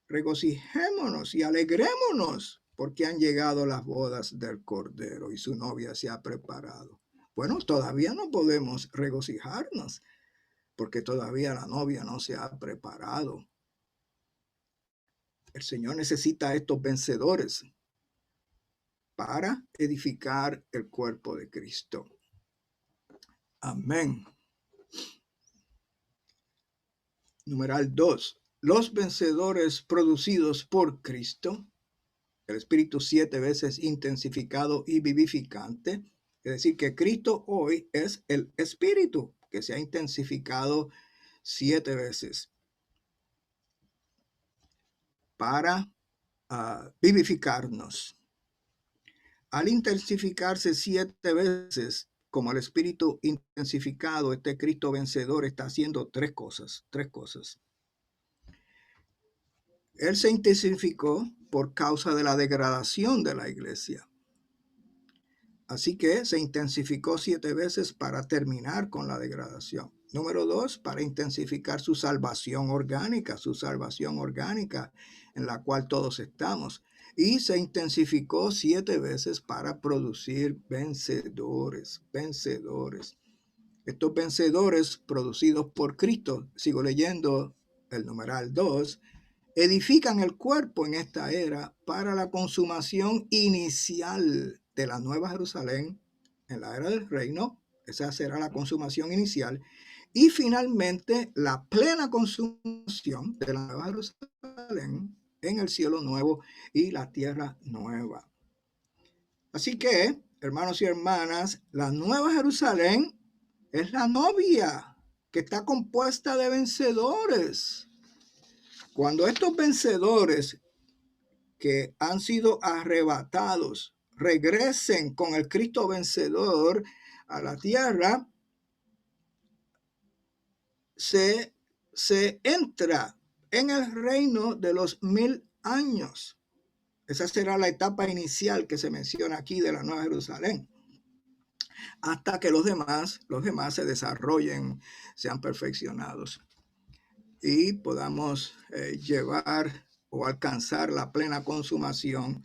regocijémonos y alegrémonos porque han llegado las bodas del Cordero y su novia se ha preparado. Bueno, todavía no podemos regocijarnos porque todavía la novia no se ha preparado. El Señor necesita a estos vencedores para edificar el cuerpo de Cristo. Amén. Numeral 2. Los vencedores producidos por Cristo, el Espíritu 7 veces intensificado y vivificante. Es decir, que Cristo hoy es el Espíritu que se ha intensificado 7 veces para vivificarnos. Al intensificarse 7 veces, como el Espíritu intensificado, este Cristo vencedor está haciendo tres cosas. Él se intensificó por causa de la degradación de la iglesia. Así que se intensificó 7 veces para terminar con la degradación. Número 2, para intensificar su salvación orgánica en la cual todos estamos. Y se intensificó 7 veces para producir vencedores. Estos vencedores producidos por Cristo, sigo leyendo el numeral 2, edifican el cuerpo en esta era para la consumación inicial de la Nueva Jerusalén en la era del reino. Esa será la consumación inicial. Y finalmente la plena consumación de la Nueva Jerusalén en el cielo nuevo y la tierra nueva. Así que, hermanos y hermanas, la Nueva Jerusalén es la novia que está compuesta de vencedores. Cuando estos vencedores que han sido arrebatados regresen con el Cristo vencedor a la tierra, se entra en el reino de los 1000 años. Esa será la etapa inicial que se menciona aquí de la Nueva Jerusalén. Hasta que los demás se desarrollen, sean perfeccionados y podamos llevar o alcanzar la plena consumación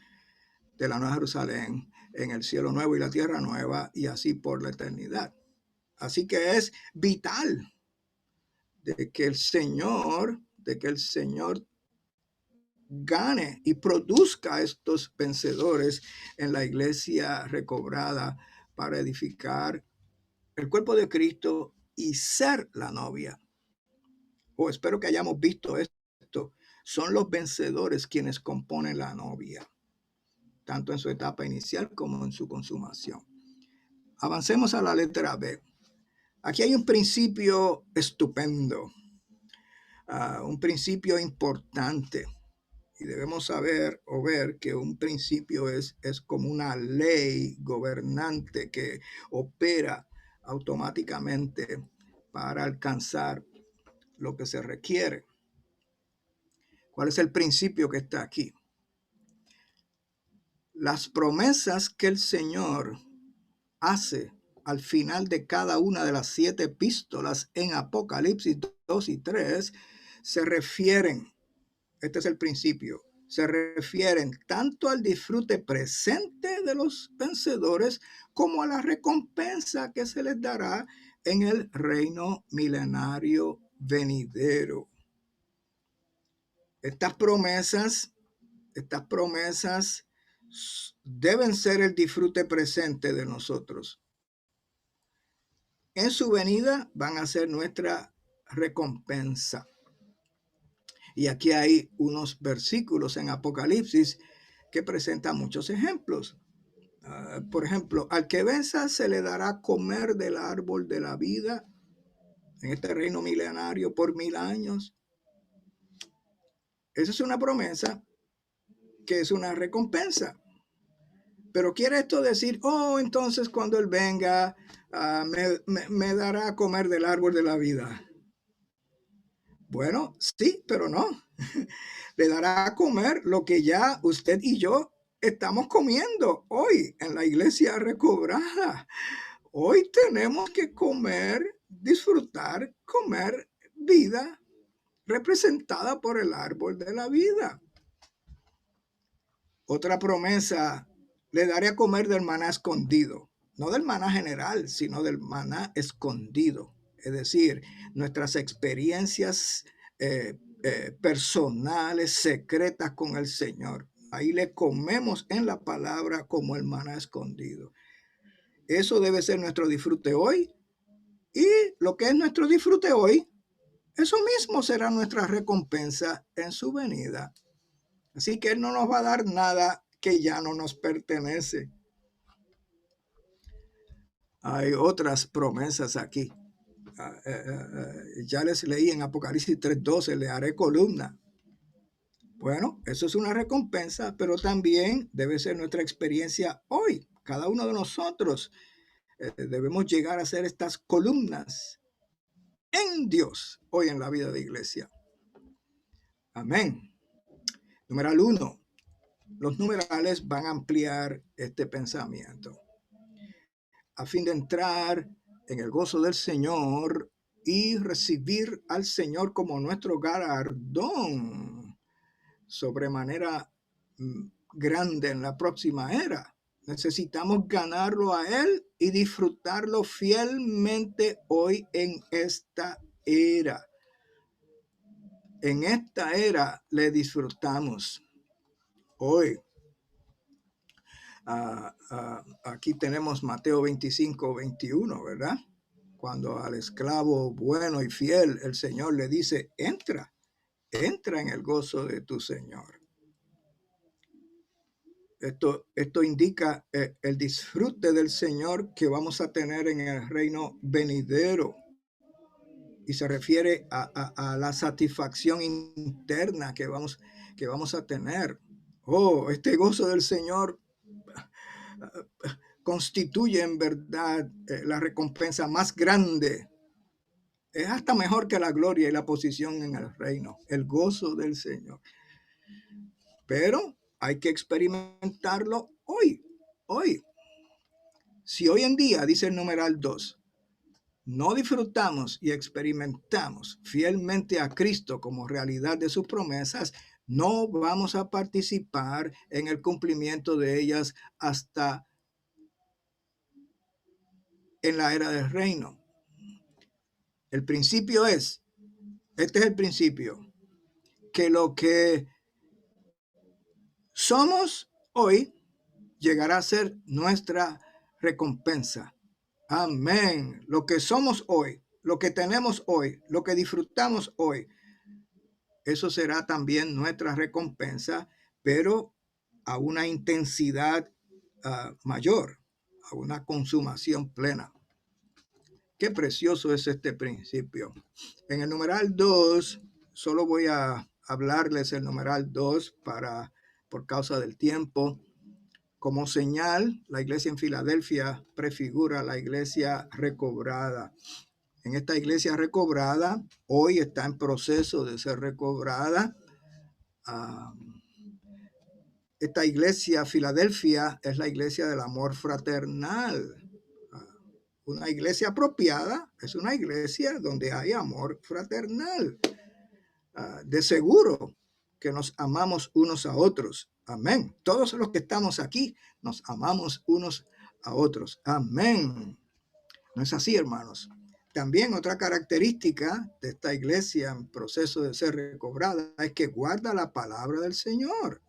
de la Nueva Jerusalén en el cielo nuevo y la tierra nueva y así por la eternidad. Así que es vital de que el Señor gane y produzca estos vencedores en la iglesia recobrada para edificar el cuerpo de Cristo y ser la novia. Espero que hayamos visto esto. Son los vencedores quienes componen la novia, tanto en su etapa inicial como en su consumación. Avancemos a la letra B. Aquí hay un principio estupendo, un principio importante. Y debemos saber o ver que un principio es como una ley gobernante que opera automáticamente para alcanzar lo que se requiere. ¿Cuál es el principio que está aquí? Las promesas que el Señor hace al final de cada una de las 7 epístolas en Apocalipsis 2 y 3 se refieren, este es el principio, se refieren tanto al disfrute presente de los vencedores como a la recompensa que se les dará en el reino milenario venidero. Estas promesas deben ser el disfrute presente de nosotros. En su venida van a ser nuestra recompensa. Y aquí hay unos versículos en Apocalipsis que presentan muchos ejemplos. Por ejemplo, al que venza se le dará comer del árbol de la vida en este reino milenario por 1000 años. Esa es una promesa que es una recompensa. Pero quiere esto decir, entonces cuando Él venga, me dará a comer del árbol de la vida. Bueno, sí, pero no. Le dará a comer lo que ya usted y yo estamos comiendo hoy en la iglesia recobrada. Hoy tenemos que comer, disfrutar, comer vida representada por el árbol de la vida. Otra promesa, le daré a comer del maná escondido, no del maná general, sino del maná escondido. Es decir, nuestras experiencias personales, secretas con el Señor. Ahí le comemos en la palabra como el maná escondido. Eso debe ser nuestro disfrute hoy. Y lo que es nuestro disfrute hoy, eso mismo será nuestra recompensa en su venida. Así que Él no nos va a dar nada que ya no nos pertenece. Hay otras promesas aquí. Ya les leí en Apocalipsis 3:12, le haré columna. Bueno, eso es una recompensa, pero también debe ser nuestra experiencia hoy. Cada uno de nosotros debemos llegar a ser estas columnas en Dios hoy en la vida de iglesia. Amén. Numeral 1. Los numerales van a ampliar este pensamiento a fin de entrar en el gozo del Señor y recibir al Señor como nuestro galardón sobremanera grande en la próxima era. Necesitamos ganarlo a Él y disfrutarlo fielmente hoy en esta era. En esta era le disfrutamos hoy. Aquí tenemos Mateo 25:21, ¿verdad? Cuando al esclavo bueno y fiel el Señor le dice, entra en el gozo de tu Señor. Esto indica el disfrute del Señor que vamos a tener en el reino venidero. Y se refiere a la satisfacción interna que vamos a tener. Este gozo del Señor constituye en verdad la recompensa más grande. Es hasta mejor que la gloria y la posición en el reino, el gozo del Señor. Pero hay que experimentarlo hoy. Si hoy en día, dice el numeral 2, no disfrutamos y experimentamos fielmente a Cristo como realidad de sus promesas, no vamos a participar en el cumplimiento de ellas hasta en la era del reino. El principio es, este es el principio, que lo que somos hoy llegará a ser nuestra recompensa. Amén. Lo que somos hoy, lo que tenemos hoy, lo que disfrutamos hoy, eso será también nuestra recompensa, pero a una intensidad mayor, a una consumación plena. Qué precioso es este principio. En el numeral 2, solo voy a hablarles el numeral 2 por causa del tiempo. Como señal, la iglesia en Filadelfia prefigura la iglesia recobrada. En esta iglesia recobrada, hoy está en proceso de ser recobrada. Esta iglesia, Filadelfia, es la iglesia del amor fraternal. Una iglesia apropiada es una iglesia donde hay amor fraternal. De seguro que nos amamos unos a otros. Amén. Todos los que estamos aquí nos amamos unos a otros. Amén. ¿No es así, hermanos? También otra característica de esta iglesia en proceso de ser recobrada es que guarda la palabra del Señor.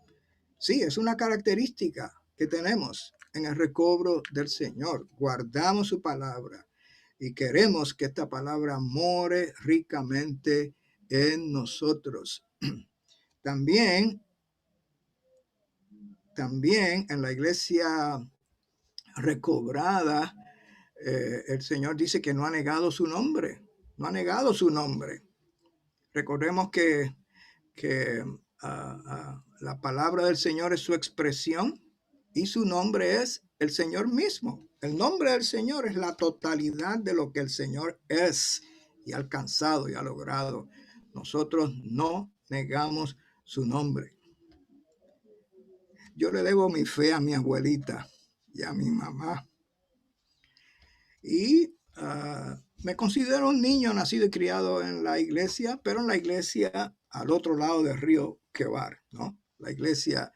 Sí, es una característica que tenemos en el recobro del Señor. Guardamos su palabra y queremos que esta palabra more ricamente en nosotros. También en la iglesia recobrada, el Señor dice que no ha negado su nombre. No ha negado su nombre. Recordemos que la palabra del Señor es su expresión y su nombre es el Señor mismo. El nombre del Señor es la totalidad de lo que el Señor es y ha alcanzado y ha logrado. Nosotros no negamos su nombre. Yo le debo mi fe a mi abuelita y a mi mamá. Y me considero un niño nacido y criado en la iglesia, pero en la iglesia al otro lado del río Quebar, ¿no? La iglesia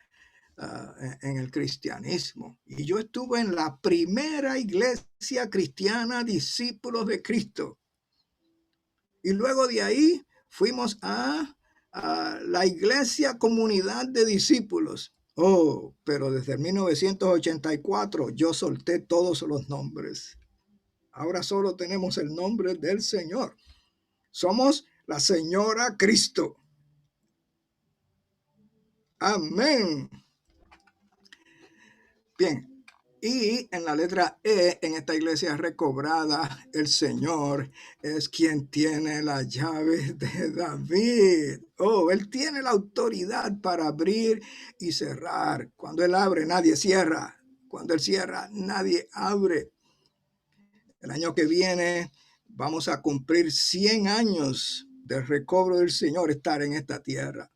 en el cristianismo. Y yo estuve en la primera iglesia cristiana, discípulos de Cristo. Y luego de ahí fuimos a la iglesia comunidad de discípulos. Oh, pero desde 1984 yo solté todos los nombres. Ahora solo tenemos el nombre del Señor. Somos la Señora Cristo. Amén. Bien. Y en la letra E, en esta iglesia recobrada, el Señor es quien tiene la llave de David. Oh, Él tiene la autoridad para abrir y cerrar. Cuando Él abre, nadie cierra. Cuando Él cierra, nadie abre. El año que viene vamos a cumplir 100 años del recobro del Señor estar en esta tierra.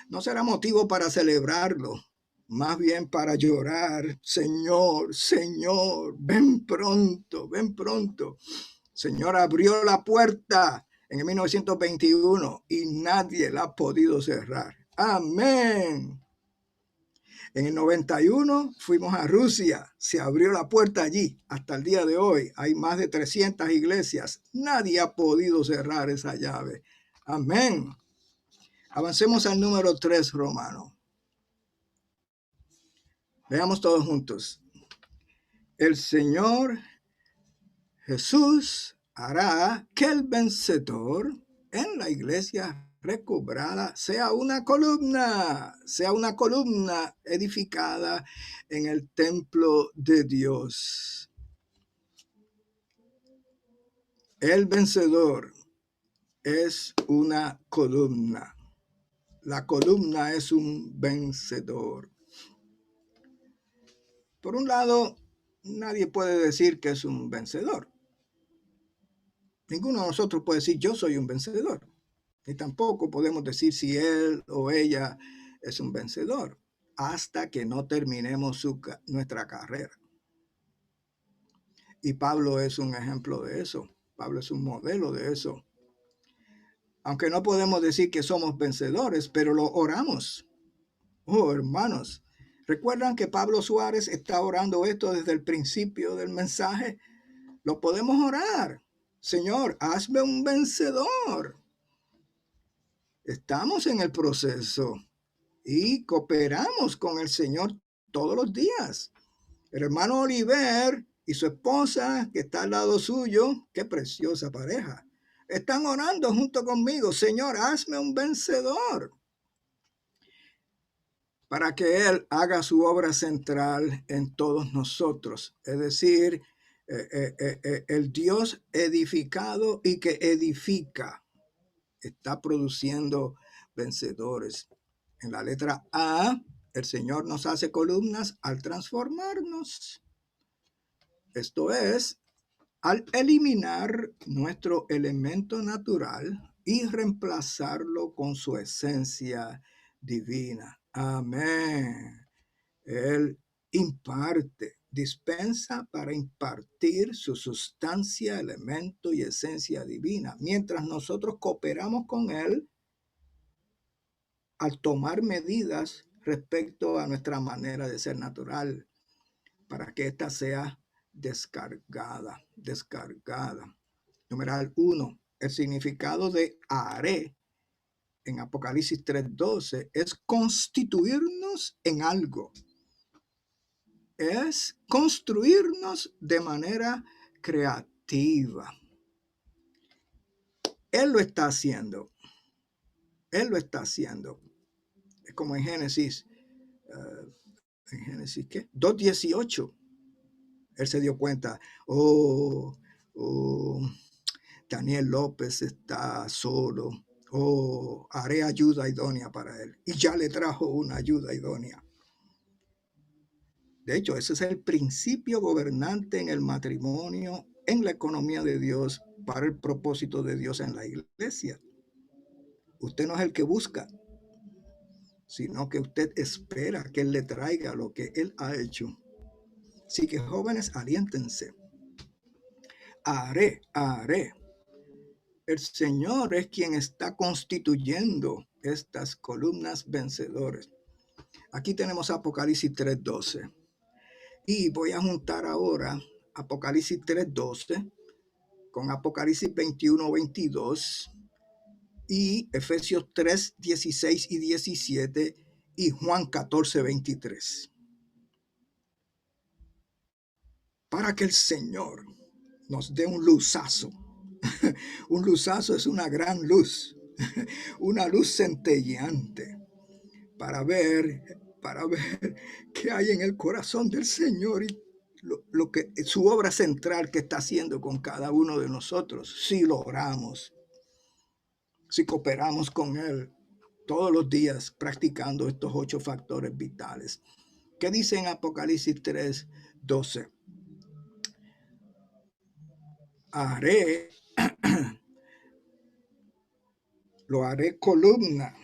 No será motivo para celebrarlo, más bien para llorar. Señor, Señor, ven pronto, ven pronto. Señor abrió la puerta en el 1921 y nadie la ha podido cerrar. Amén. En el 91 fuimos a Rusia, se abrió la puerta allí. Hasta el día de hoy hay más de 300 iglesias. Nadie ha podido cerrar esa llave. Amén. Avancemos al número 3, Romano. Veamos todos juntos. El Señor Jesús hará que el vencedor en la iglesia recobrada sea una columna edificada en el templo de Dios. El vencedor es una columna. La columna es un vencedor. Por un lado, nadie puede decir que es un vencedor. Ninguno de nosotros puede decir yo soy un vencedor. Ni tampoco podemos decir si él o ella es un vencedor hasta que no terminemos nuestra carrera. Y Pablo es un ejemplo de eso. Pablo es un modelo de eso. Aunque no podemos decir que somos vencedores, pero lo oramos. Oh, hermanos, ¿recuerdan que Pablo Suárez está orando esto desde el principio del mensaje? Lo podemos orar. Señor, hazme un vencedor. Estamos en el proceso y cooperamos con el Señor todos los días. El hermano Oliver y su esposa, que está al lado suyo, qué preciosa pareja, están orando junto conmigo. Señor, hazme un vencedor, para que Él haga su obra central en todos nosotros. Es decir, el Dios edificado y que edifica está produciendo vencedores. En la letra A, el Señor nos hace columnas al transformarnos. Esto es, al eliminar nuestro elemento natural y reemplazarlo con su esencia divina. Amén. Él imparte, dispensa para impartir su sustancia, elemento y esencia divina. Mientras nosotros cooperamos con Él al tomar medidas respecto a nuestra manera de ser natural, para que ésta sea descargada. Numeral 1. El significado de haré en Apocalipsis 3:12 es constituirnos en algo. Es construirnos de manera creativa. Él lo está haciendo. Él lo está haciendo. Es como en Génesis, ¿qué? 2:18. Él se dio cuenta, Daniel López está solo, haré ayuda idónea para él. Y ya le trajo una ayuda idónea. De hecho, ese es el principio gobernante en el matrimonio, en la economía de Dios, para el propósito de Dios en la iglesia. Usted no es el que busca, sino que usted espera que Él le traiga lo que Él ha hecho. Así que jóvenes, aliéntense. Haré. El Señor es quien está constituyendo estas columnas vencedores. Aquí tenemos Apocalipsis 3:12. Y voy a juntar ahora Apocalipsis 3:12 con Apocalipsis 21:22 y Efesios 3:16 y 17 y Juan 14:23. Para que el Señor nos dé un luzazo. Un luzazo es una gran luz, una luz centelleante para ver qué hay en el corazón del Señor y lo que su obra central que está haciendo con cada uno de nosotros, si lo oramos, si cooperamos con Él todos los días practicando estos 8 factores vitales. ¿Qué dice en Apocalipsis 3:12? Lo haré columna.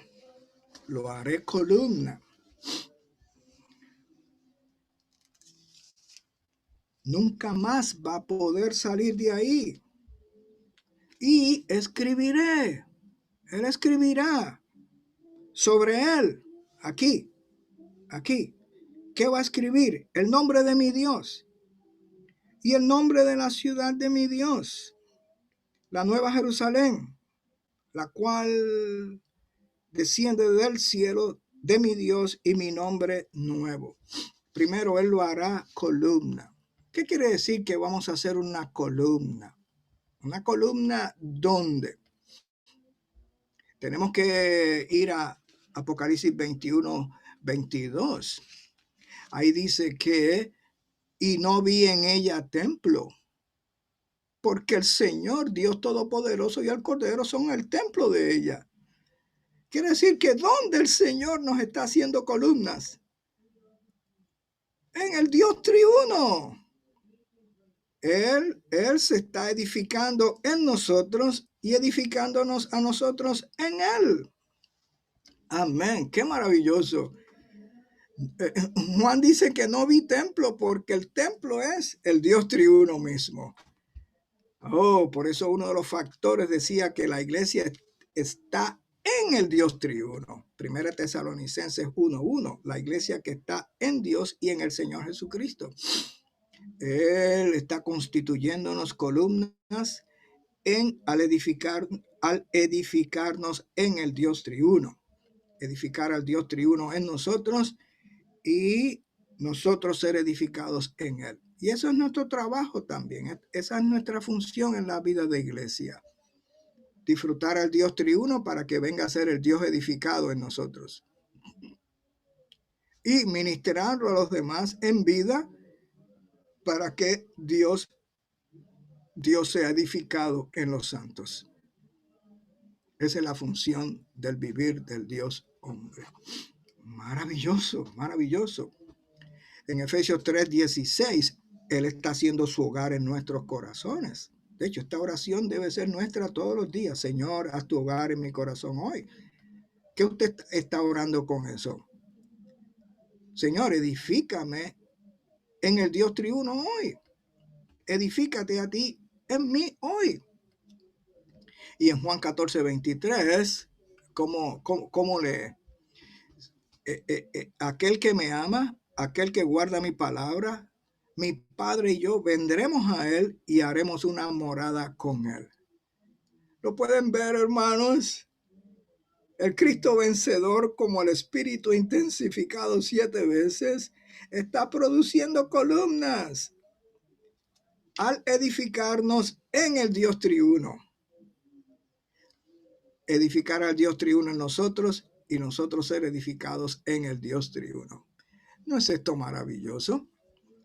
Nunca más va a poder salir de ahí. Y escribiré. Él escribirá sobre él. Aquí. ¿Qué va a escribir? El nombre de mi Dios. Y el nombre de la ciudad de mi Dios. La Nueva Jerusalén, la cual desciende del cielo de mi Dios y mi nombre nuevo. Primero Él lo hará columna. ¿Qué quiere decir que vamos a hacer una columna? ¿Una columna dónde? Tenemos que ir a Apocalipsis 21:22. Ahí dice que, y no vi en ella templo, porque el Señor, Dios Todopoderoso y el Cordero son el templo de ella. Quiere decir que ¿dónde el Señor nos está haciendo columnas? En el Dios triuno. Él se está edificando en nosotros y edificándonos a nosotros en Él. Amén. Qué maravilloso. Juan dice que no vi templo porque el templo es el Dios triuno mismo. Por eso uno de los factores decía que la iglesia está en el Dios triuno. Primera Tesalonicenses 1:1, la iglesia que está en Dios y en el Señor Jesucristo. Él está constituyéndonos columnas al edificarnos en el Dios triuno. Edificar al Dios triuno en nosotros y nosotros ser edificados en Él. Y eso es nuestro trabajo también. Esa es nuestra función en la vida de iglesia. Disfrutar al Dios triuno para que venga a ser el Dios edificado en nosotros. Y ministrarlo a los demás en vida para que Dios sea edificado en los santos. Esa es la función del vivir del Dios hombre. Maravilloso, maravilloso. En Efesios 3:16, Él está haciendo su hogar en nuestros corazones. De hecho, esta oración debe ser nuestra todos los días. Señor, haz tu hogar en mi corazón hoy. ¿Qué usted está orando con eso? Señor, edifícame en el Dios triuno hoy. Edifícate a ti en mí hoy. Y en Juan 14:23, ¿cómo le aquel que me ama, aquel que guarda mi palabra, mi Padre y yo vendremos a él y haremos una morada con él? ¿Lo pueden ver, hermanos? El Cristo vencedor, como el Espíritu intensificado 7 veces, está produciendo columnas al edificarnos en el Dios triuno. Edificar al Dios triuno en nosotros y nosotros ser edificados en el Dios triuno. ¿No es esto maravilloso?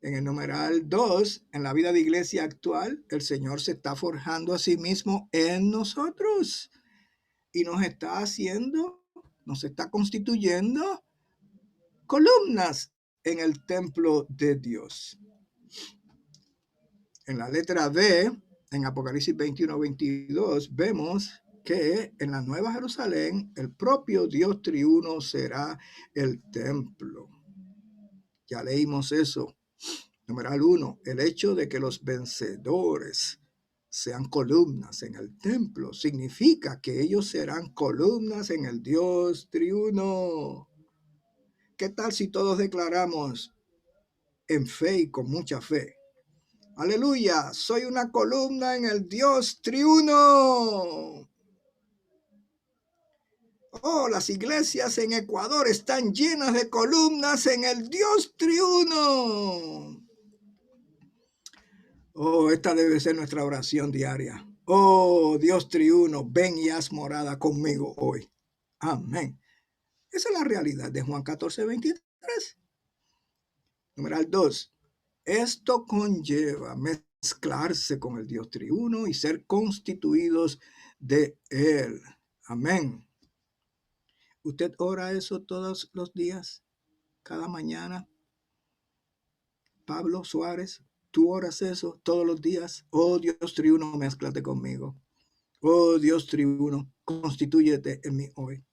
En el numeral 2, en la vida de iglesia actual, el Señor se está forjando a sí mismo en nosotros y nos está constituyendo columnas en el templo de Dios. En la letra B, en Apocalipsis 21:22, vemos que en la Nueva Jerusalén el propio Dios triuno será el templo. Ya leímos eso. Numeral 1, el hecho de que los vencedores sean columnas en el templo significa que ellos serán columnas en el Dios triuno. ¿Qué tal si todos declaramos en fe y con mucha fe? Aleluya, soy una columna en el Dios triuno. Oh, las iglesias en Ecuador están llenas de columnas en el Dios triuno. Oh, esta debe ser nuestra oración diaria. Oh, Dios triuno, ven y haz morada conmigo hoy. Amén. Esa es la realidad de Juan 14:23. Numeral 2. Esto conlleva mezclarse con el Dios triuno y ser constituidos de Él. Amén. ¿Usted ora eso todos los días? Cada mañana. Pablo Suárez, ¿tú oras eso todos los días? Oh Dios triuno, mézclate conmigo. Oh Dios triuno, constitúyete en mí hoy.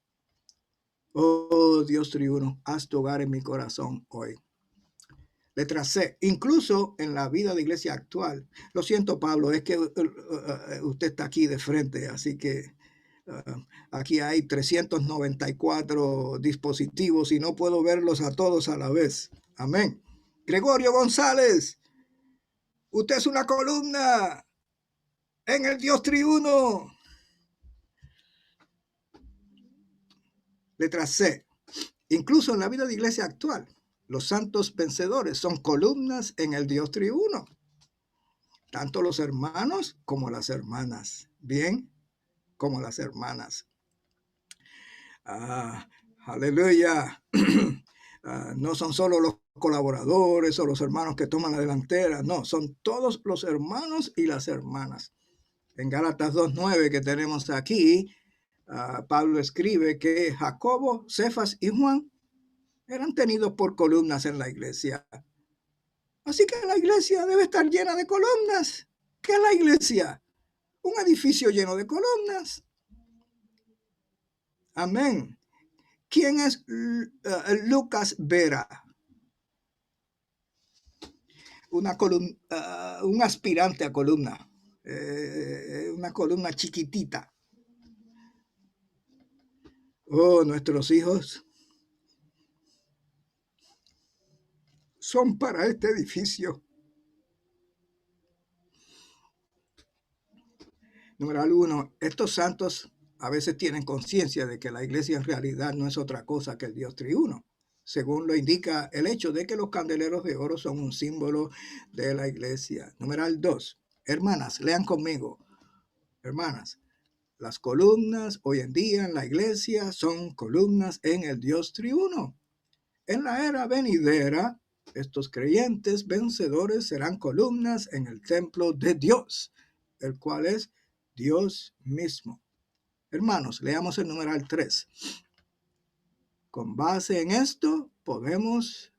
Oh Dios triuno, haz tu hogar en mi corazón hoy. Letra C, incluso en la vida de iglesia actual. Lo siento, Pablo, es que usted está aquí de frente, así que aquí hay 394 dispositivos y no puedo verlos a todos a la vez. Amén. Gregorio González, usted es una columna en el Dios triuno. Letra C, incluso en la vida de iglesia actual, los santos vencedores son columnas en el Dios triuno. Tanto los hermanos como las hermanas. Bien, como las hermanas. Aleluya. No son solo los colaboradores o los hermanos que toman la delantera. No, son todos los hermanos y las hermanas. En Gálatas 2:9 que tenemos aquí, Pablo escribe que Jacobo, Cefas y Juan eran tenidos por columnas en la iglesia. Así que la iglesia debe estar llena de columnas. ¿Qué es la iglesia? Un edificio lleno de columnas. Amén. ¿Quién es Lucas Vera? Un aspirante a columna. Una columna chiquitita. Oh, nuestros hijos son para este edificio. Número 1, estos santos a veces tienen conciencia de que la iglesia en realidad no es otra cosa que el Dios triuno, según lo indica el hecho de que los candeleros de oro son un símbolo de la iglesia. Número 2, hermanas, lean conmigo. Hermanas, las columnas hoy en día en la iglesia son columnas en el Dios triuno. En la era venidera, estos creyentes vencedores serán columnas en el templo de Dios, el cual es Dios mismo. Hermanos, leamos el numeral 3. Con base en esto, podemos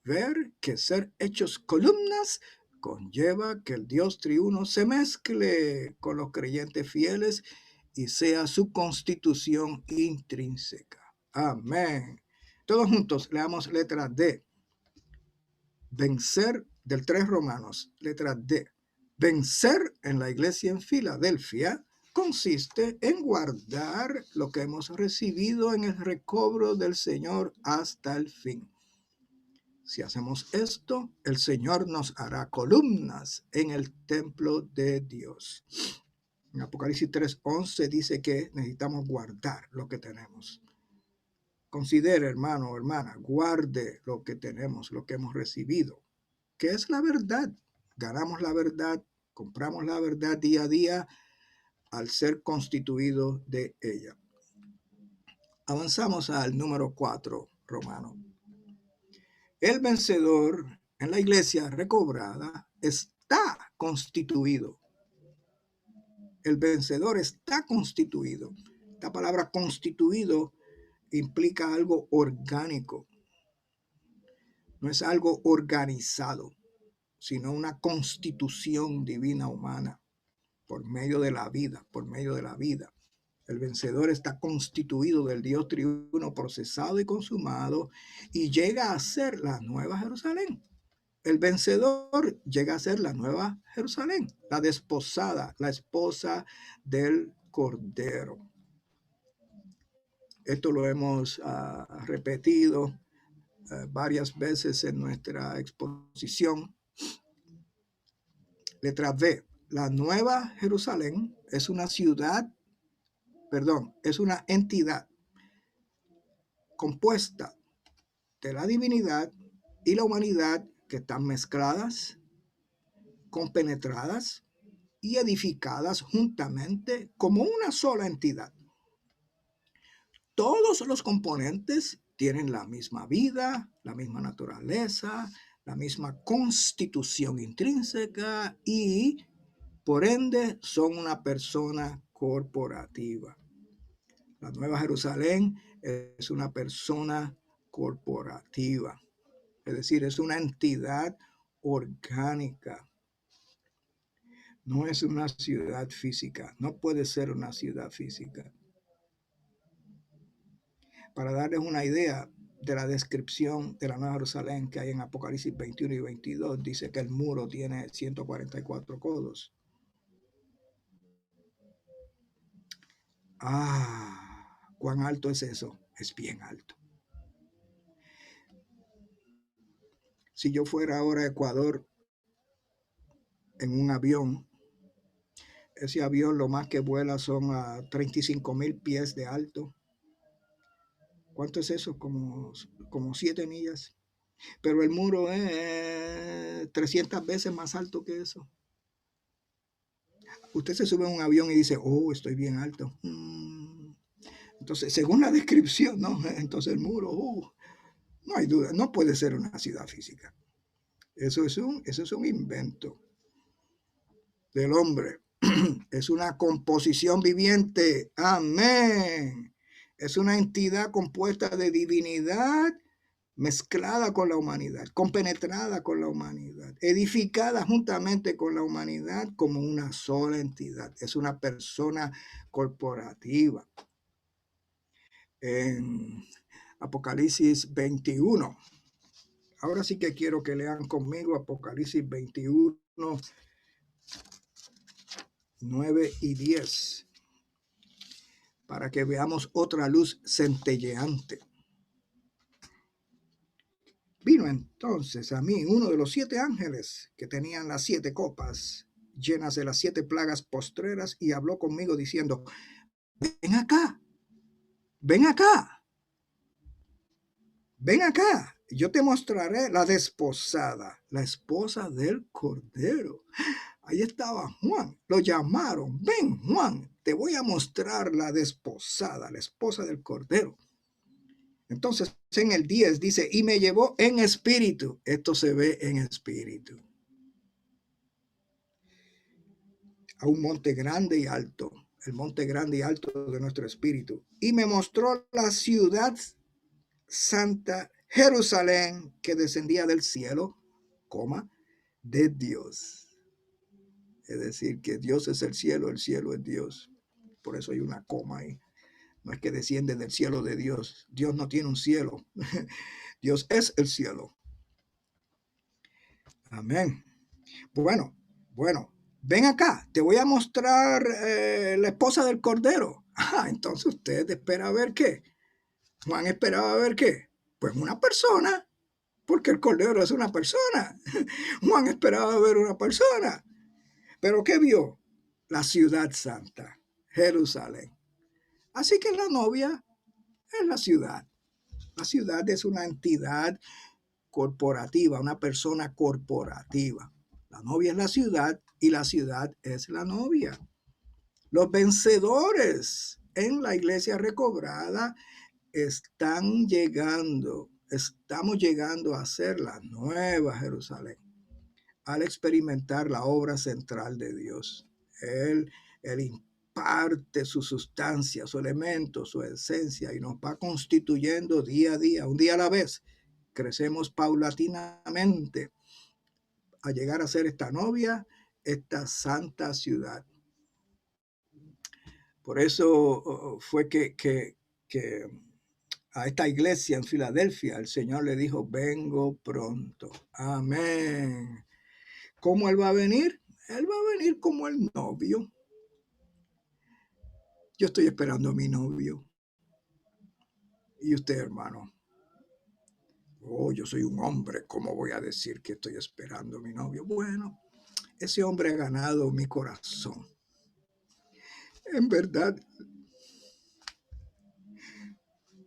ver que ser hechos columnas conlleva que el Dios triuno se mezcle con los creyentes fieles y sea su constitución intrínseca. Amén. Todos juntos leamos letra D. Vencer del 3 Romanos, letra D. Vencer en la iglesia en Filadelfia consiste en guardar lo que hemos recibido en el recobro del Señor hasta el fin. Si hacemos esto, el Señor nos hará columnas en el templo de Dios. En Apocalipsis 3:11 dice que necesitamos guardar lo que tenemos. Considere, hermano o hermana, guarde lo que tenemos, lo que hemos recibido, que es la verdad. Ganamos la verdad, compramos la verdad día a día al ser constituidos de ella. Avanzamos al número 4, Romano. El vencedor en la iglesia recobrada está constituido. El vencedor está constituido. Esta palabra constituido implica algo orgánico. No es algo organizado, sino una constitución divina humana por medio de la vida, por medio de la vida. El vencedor está constituido del Dios triuno, procesado y consumado, y llega a ser la nueva Jerusalén. El vencedor llega a ser la nueva Jerusalén, la desposada, la esposa del Cordero. Esto lo hemos repetido varias veces en nuestra exposición. Letra B. La nueva Jerusalén es una entidad compuesta de la divinidad y la humanidad que están mezcladas, compenetradas y edificadas juntamente como una sola entidad. Todos los componentes tienen la misma vida, la misma naturaleza, la misma constitución intrínseca y, por ende, son una persona corporativa. La Nueva Jerusalén es una persona corporativa, es decir, es una entidad orgánica. No es una ciudad física, no puede ser una ciudad física. Para darles una idea de la descripción de la Nueva Jerusalén que hay en Apocalipsis 21 y 22, dice que el muro tiene 144 codos. ¿Cuán alto es eso? Es bien alto. Si yo fuera ahora a Ecuador en un avión, ese avión lo más que vuela son a 35,000 pies de alto. ¿Cuánto es eso? Como 7 millas. Pero el muro es 300 veces más alto que eso. Usted se sube a un avión y dice, estoy bien alto. Entonces, según la descripción, ¿no? Entonces el muro, no hay duda, no puede ser una ciudad física. Eso es un invento del hombre. Es una composición viviente. Amén. Es una entidad compuesta de divinidad mezclada con la humanidad, compenetrada con la humanidad, edificada juntamente con la humanidad como una sola entidad. Es una persona corporativa. En Apocalipsis 21. Ahora sí que quiero que lean conmigo Apocalipsis 21, 9 y 10, para que veamos otra luz centelleante. Vino entonces a mí uno de los 7 ángeles que tenían las 7 copas llenas de las 7 plagas postreras y habló conmigo diciendo, ven acá, ven acá, ven acá. Yo te mostraré la desposada, la esposa del Cordero. Ahí estaba Juan, lo llamaron, ven Juan, te voy a mostrar la desposada, la esposa del Cordero. Entonces en el 10 dice, y me llevó en espíritu. Esto se ve en espíritu. A un monte grande y alto, el monte grande y alto de nuestro espíritu. Y me mostró la ciudad santa, Jerusalén, que descendía del cielo, de Dios. Es decir, que Dios es el cielo es Dios. Por eso hay una coma ahí. No es que desciende del cielo de Dios. Dios no tiene un cielo. Dios es el cielo. Amén. Bueno, ven acá. Te voy a mostrar la esposa del Cordero. Entonces usted espera ver qué. Juan esperaba ver qué. Pues una persona, porque el Cordero es una persona. Juan esperaba ver una persona. ¿Pero qué vio? La ciudad santa, Jerusalén. Así que la novia es la ciudad. La ciudad es una entidad corporativa, una persona corporativa. La novia es la ciudad y la ciudad es la novia. Los vencedores en la iglesia recobrada estamos llegando a ser la nueva Jerusalén al experimentar la obra central de Dios. Él imparte su sustancia, su elemento, su esencia y nos va constituyendo día a día, un día a la vez. Crecemos paulatinamente a llegar a ser esta novia, esta santa ciudad. Por eso fue que a esta iglesia en Filadelfia el Señor le dijo, vengo pronto. Amén. ¿Cómo Él va a venir? Él va a venir como el novio. Yo estoy esperando a mi novio. ¿Y usted, hermano? Oh, yo soy un hombre, ¿cómo voy a decir que estoy esperando a mi novio? Bueno, ese hombre ha ganado mi corazón. En verdad,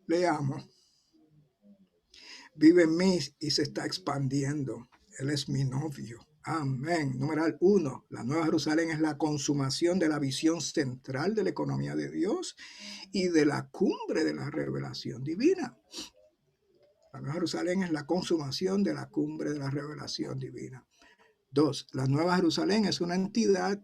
le amo. Vive en mí y se está expandiendo. Él es mi novio. Amén. Numeral 1. La Nueva Jerusalén es la consumación de la visión central de la economía de Dios y de la cumbre de la revelación divina. La Nueva Jerusalén es la consumación de la cumbre de la revelación divina. 2. La Nueva Jerusalén es una entidad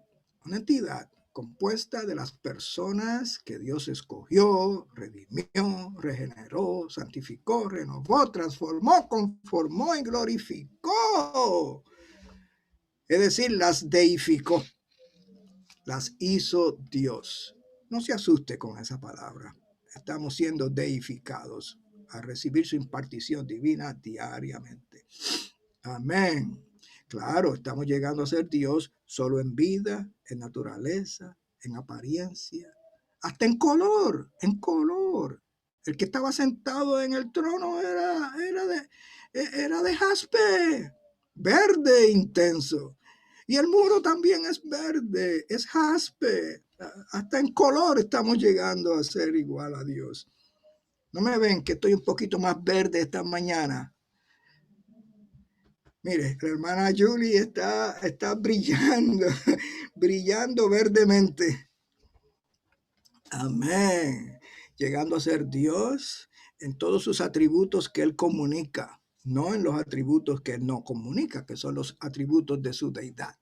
compuesta de las personas que Dios escogió, redimió, regeneró, santificó, renovó, transformó, conformó y glorificó. Es decir, las deificó, las hizo Dios. No se asuste con esa palabra. Estamos siendo deificados a recibir su impartición divina diariamente. Amén. Claro, estamos llegando a ser Dios solo en vida, en naturaleza, en apariencia, hasta en color, El que estaba sentado en el trono era de jaspe, verde intenso. Y el muro también es verde, es jaspe. Hasta en color estamos llegando a ser igual a Dios. ¿No me ven que estoy un poquito más verde esta mañana? Mire, la hermana Julie está brillando, brillando verdemente. Amén. Llegando a ser Dios en todos sus atributos que Él comunica, no en los atributos que Él no comunica, que son los atributos de su deidad.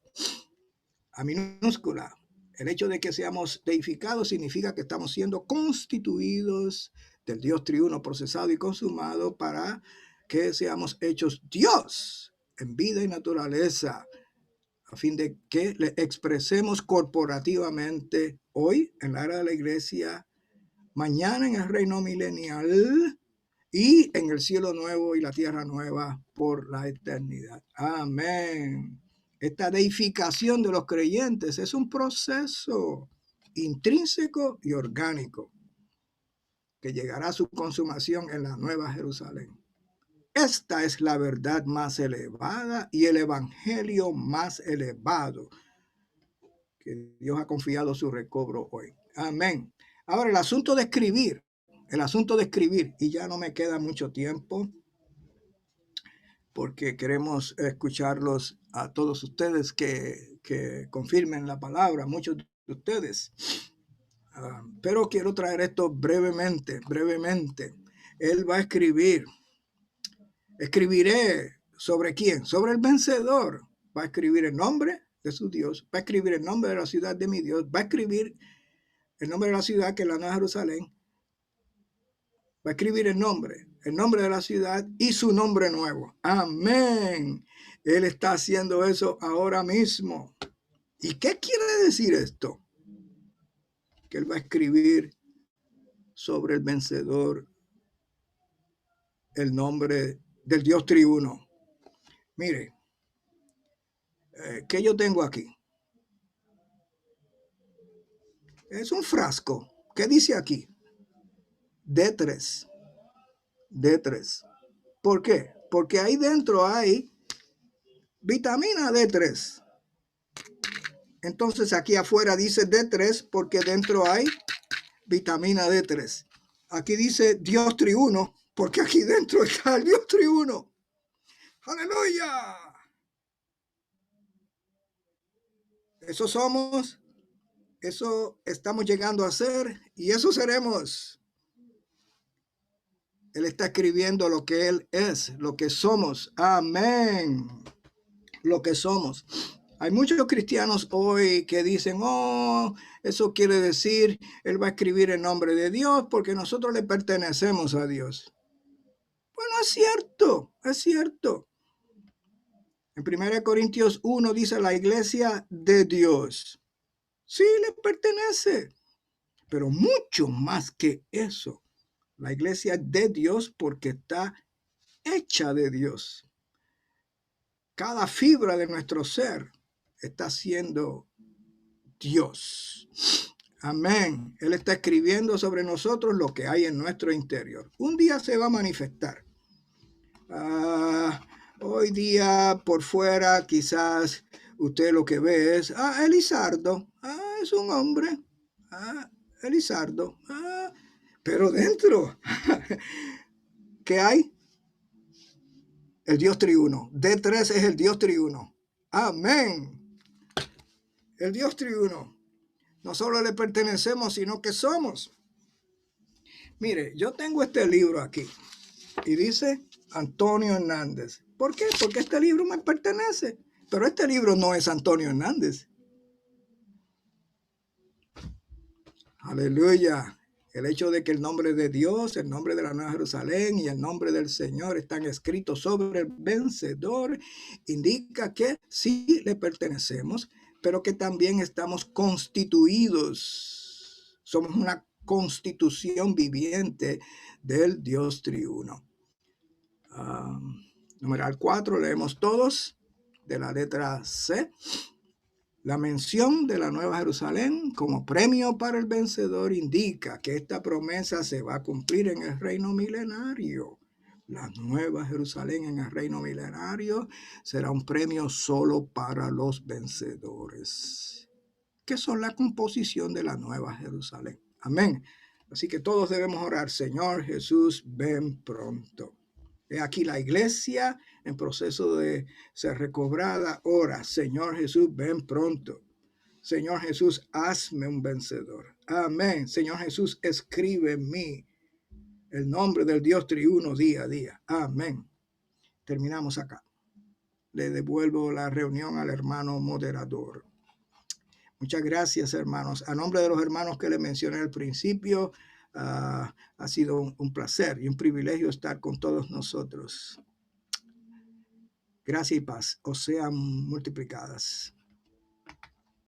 A minúscula. El hecho de que seamos deificados significa que estamos siendo constituidos del Dios triuno procesado y consumado para que seamos hechos Dios en vida y naturaleza, a fin de que le expresemos corporativamente hoy en la era de la iglesia, mañana en el reino milenial y en el cielo nuevo y la tierra nueva por la eternidad. Amén. Esta deificación de los creyentes es un proceso intrínseco y orgánico que llegará a su consumación en la Nueva Jerusalén. Esta es la verdad más elevada y el evangelio más elevado que Dios ha confiado su recobro hoy. Amén. Ahora, el asunto de escribir, y ya no me queda mucho tiempo porque queremos escucharlos a todos ustedes que confirmen la palabra, muchos de ustedes. Pero quiero traer esto brevemente. Él va a escribir. Escribiré sobre quién, sobre el vencedor. Va a escribir el nombre de su Dios, va a escribir el nombre de la ciudad de mi Dios, va a escribir el nombre de la ciudad, que es la Nueva Jerusalén, va a escribir el nombre de la ciudad y su nombre nuevo. Amén. Él está haciendo eso ahora mismo. ¿Y qué quiere decir esto? Que él va a escribir sobre el vencedor el nombre del Dios triuno. Mire, ¿qué yo tengo aquí? Es un frasco. ¿Qué dice aquí? D3. D3. ¿Por qué? Porque ahí dentro hay vitamina D3. Entonces aquí afuera dice D3 porque dentro hay vitamina D3. Aquí dice Dios triuno porque aquí dentro está el Dios triuno. ¡Aleluya! Eso somos, eso estamos llegando a ser y eso seremos. Él está escribiendo lo que Él es, lo que somos. Amén. Lo que somos. Hay muchos cristianos hoy que dicen, oh, eso quiere decir, Él va a escribir en nombre de Dios porque nosotros le pertenecemos a Dios. Bueno, es cierto, es cierto. En 1 Corintios 1 dice la iglesia de Dios. Sí, le pertenece, pero mucho más que eso. La iglesia de Dios porque está hecha de Dios. Cada fibra de nuestro ser está siendo Dios. Amén. Él está escribiendo sobre nosotros lo que hay en nuestro interior. Un día se va a manifestar. Hoy día por fuera quizás usted lo que ve es, Elizardo, es un hombre, Elizardo, pero dentro, ¿qué hay? El Dios triuno. D3 es el Dios triuno. Amén. El Dios triuno. No solo le pertenecemos, sino que somos. Mire, yo tengo este libro aquí y dice Antonio Hernández. ¿Por qué? Porque este libro me pertenece. Pero este libro no es Antonio Hernández. Aleluya. El hecho de que el nombre de Dios, el nombre de la Nueva Jerusalén y el nombre del Señor están escritos sobre el vencedor indica que sí le pertenecemos, pero que también estamos constituidos. Somos una constitución viviente del Dios triuno. Numeral 4, leemos todos de la letra C. La mención de la Nueva Jerusalén como premio para el vencedor indica que esta promesa se va a cumplir en el reino milenario. La Nueva Jerusalén en el reino milenario será un premio solo para los vencedores, que son la composición de la Nueva Jerusalén. Amén. Así que todos debemos orar, Señor Jesús, ven pronto. He aquí la iglesia en proceso de ser recobrada. Ora, Señor Jesús, ven pronto. Señor Jesús, hazme un vencedor. Amén. Señor Jesús, escribe en mí el nombre del Dios triuno día a día. Amén. Terminamos acá. Le devuelvo la reunión al hermano moderador. Muchas gracias, hermanos. A nombre de los hermanos que le mencioné al principio, ha sido un placer y un privilegio estar con todos nosotros. Gracia y paz os sean multiplicadas.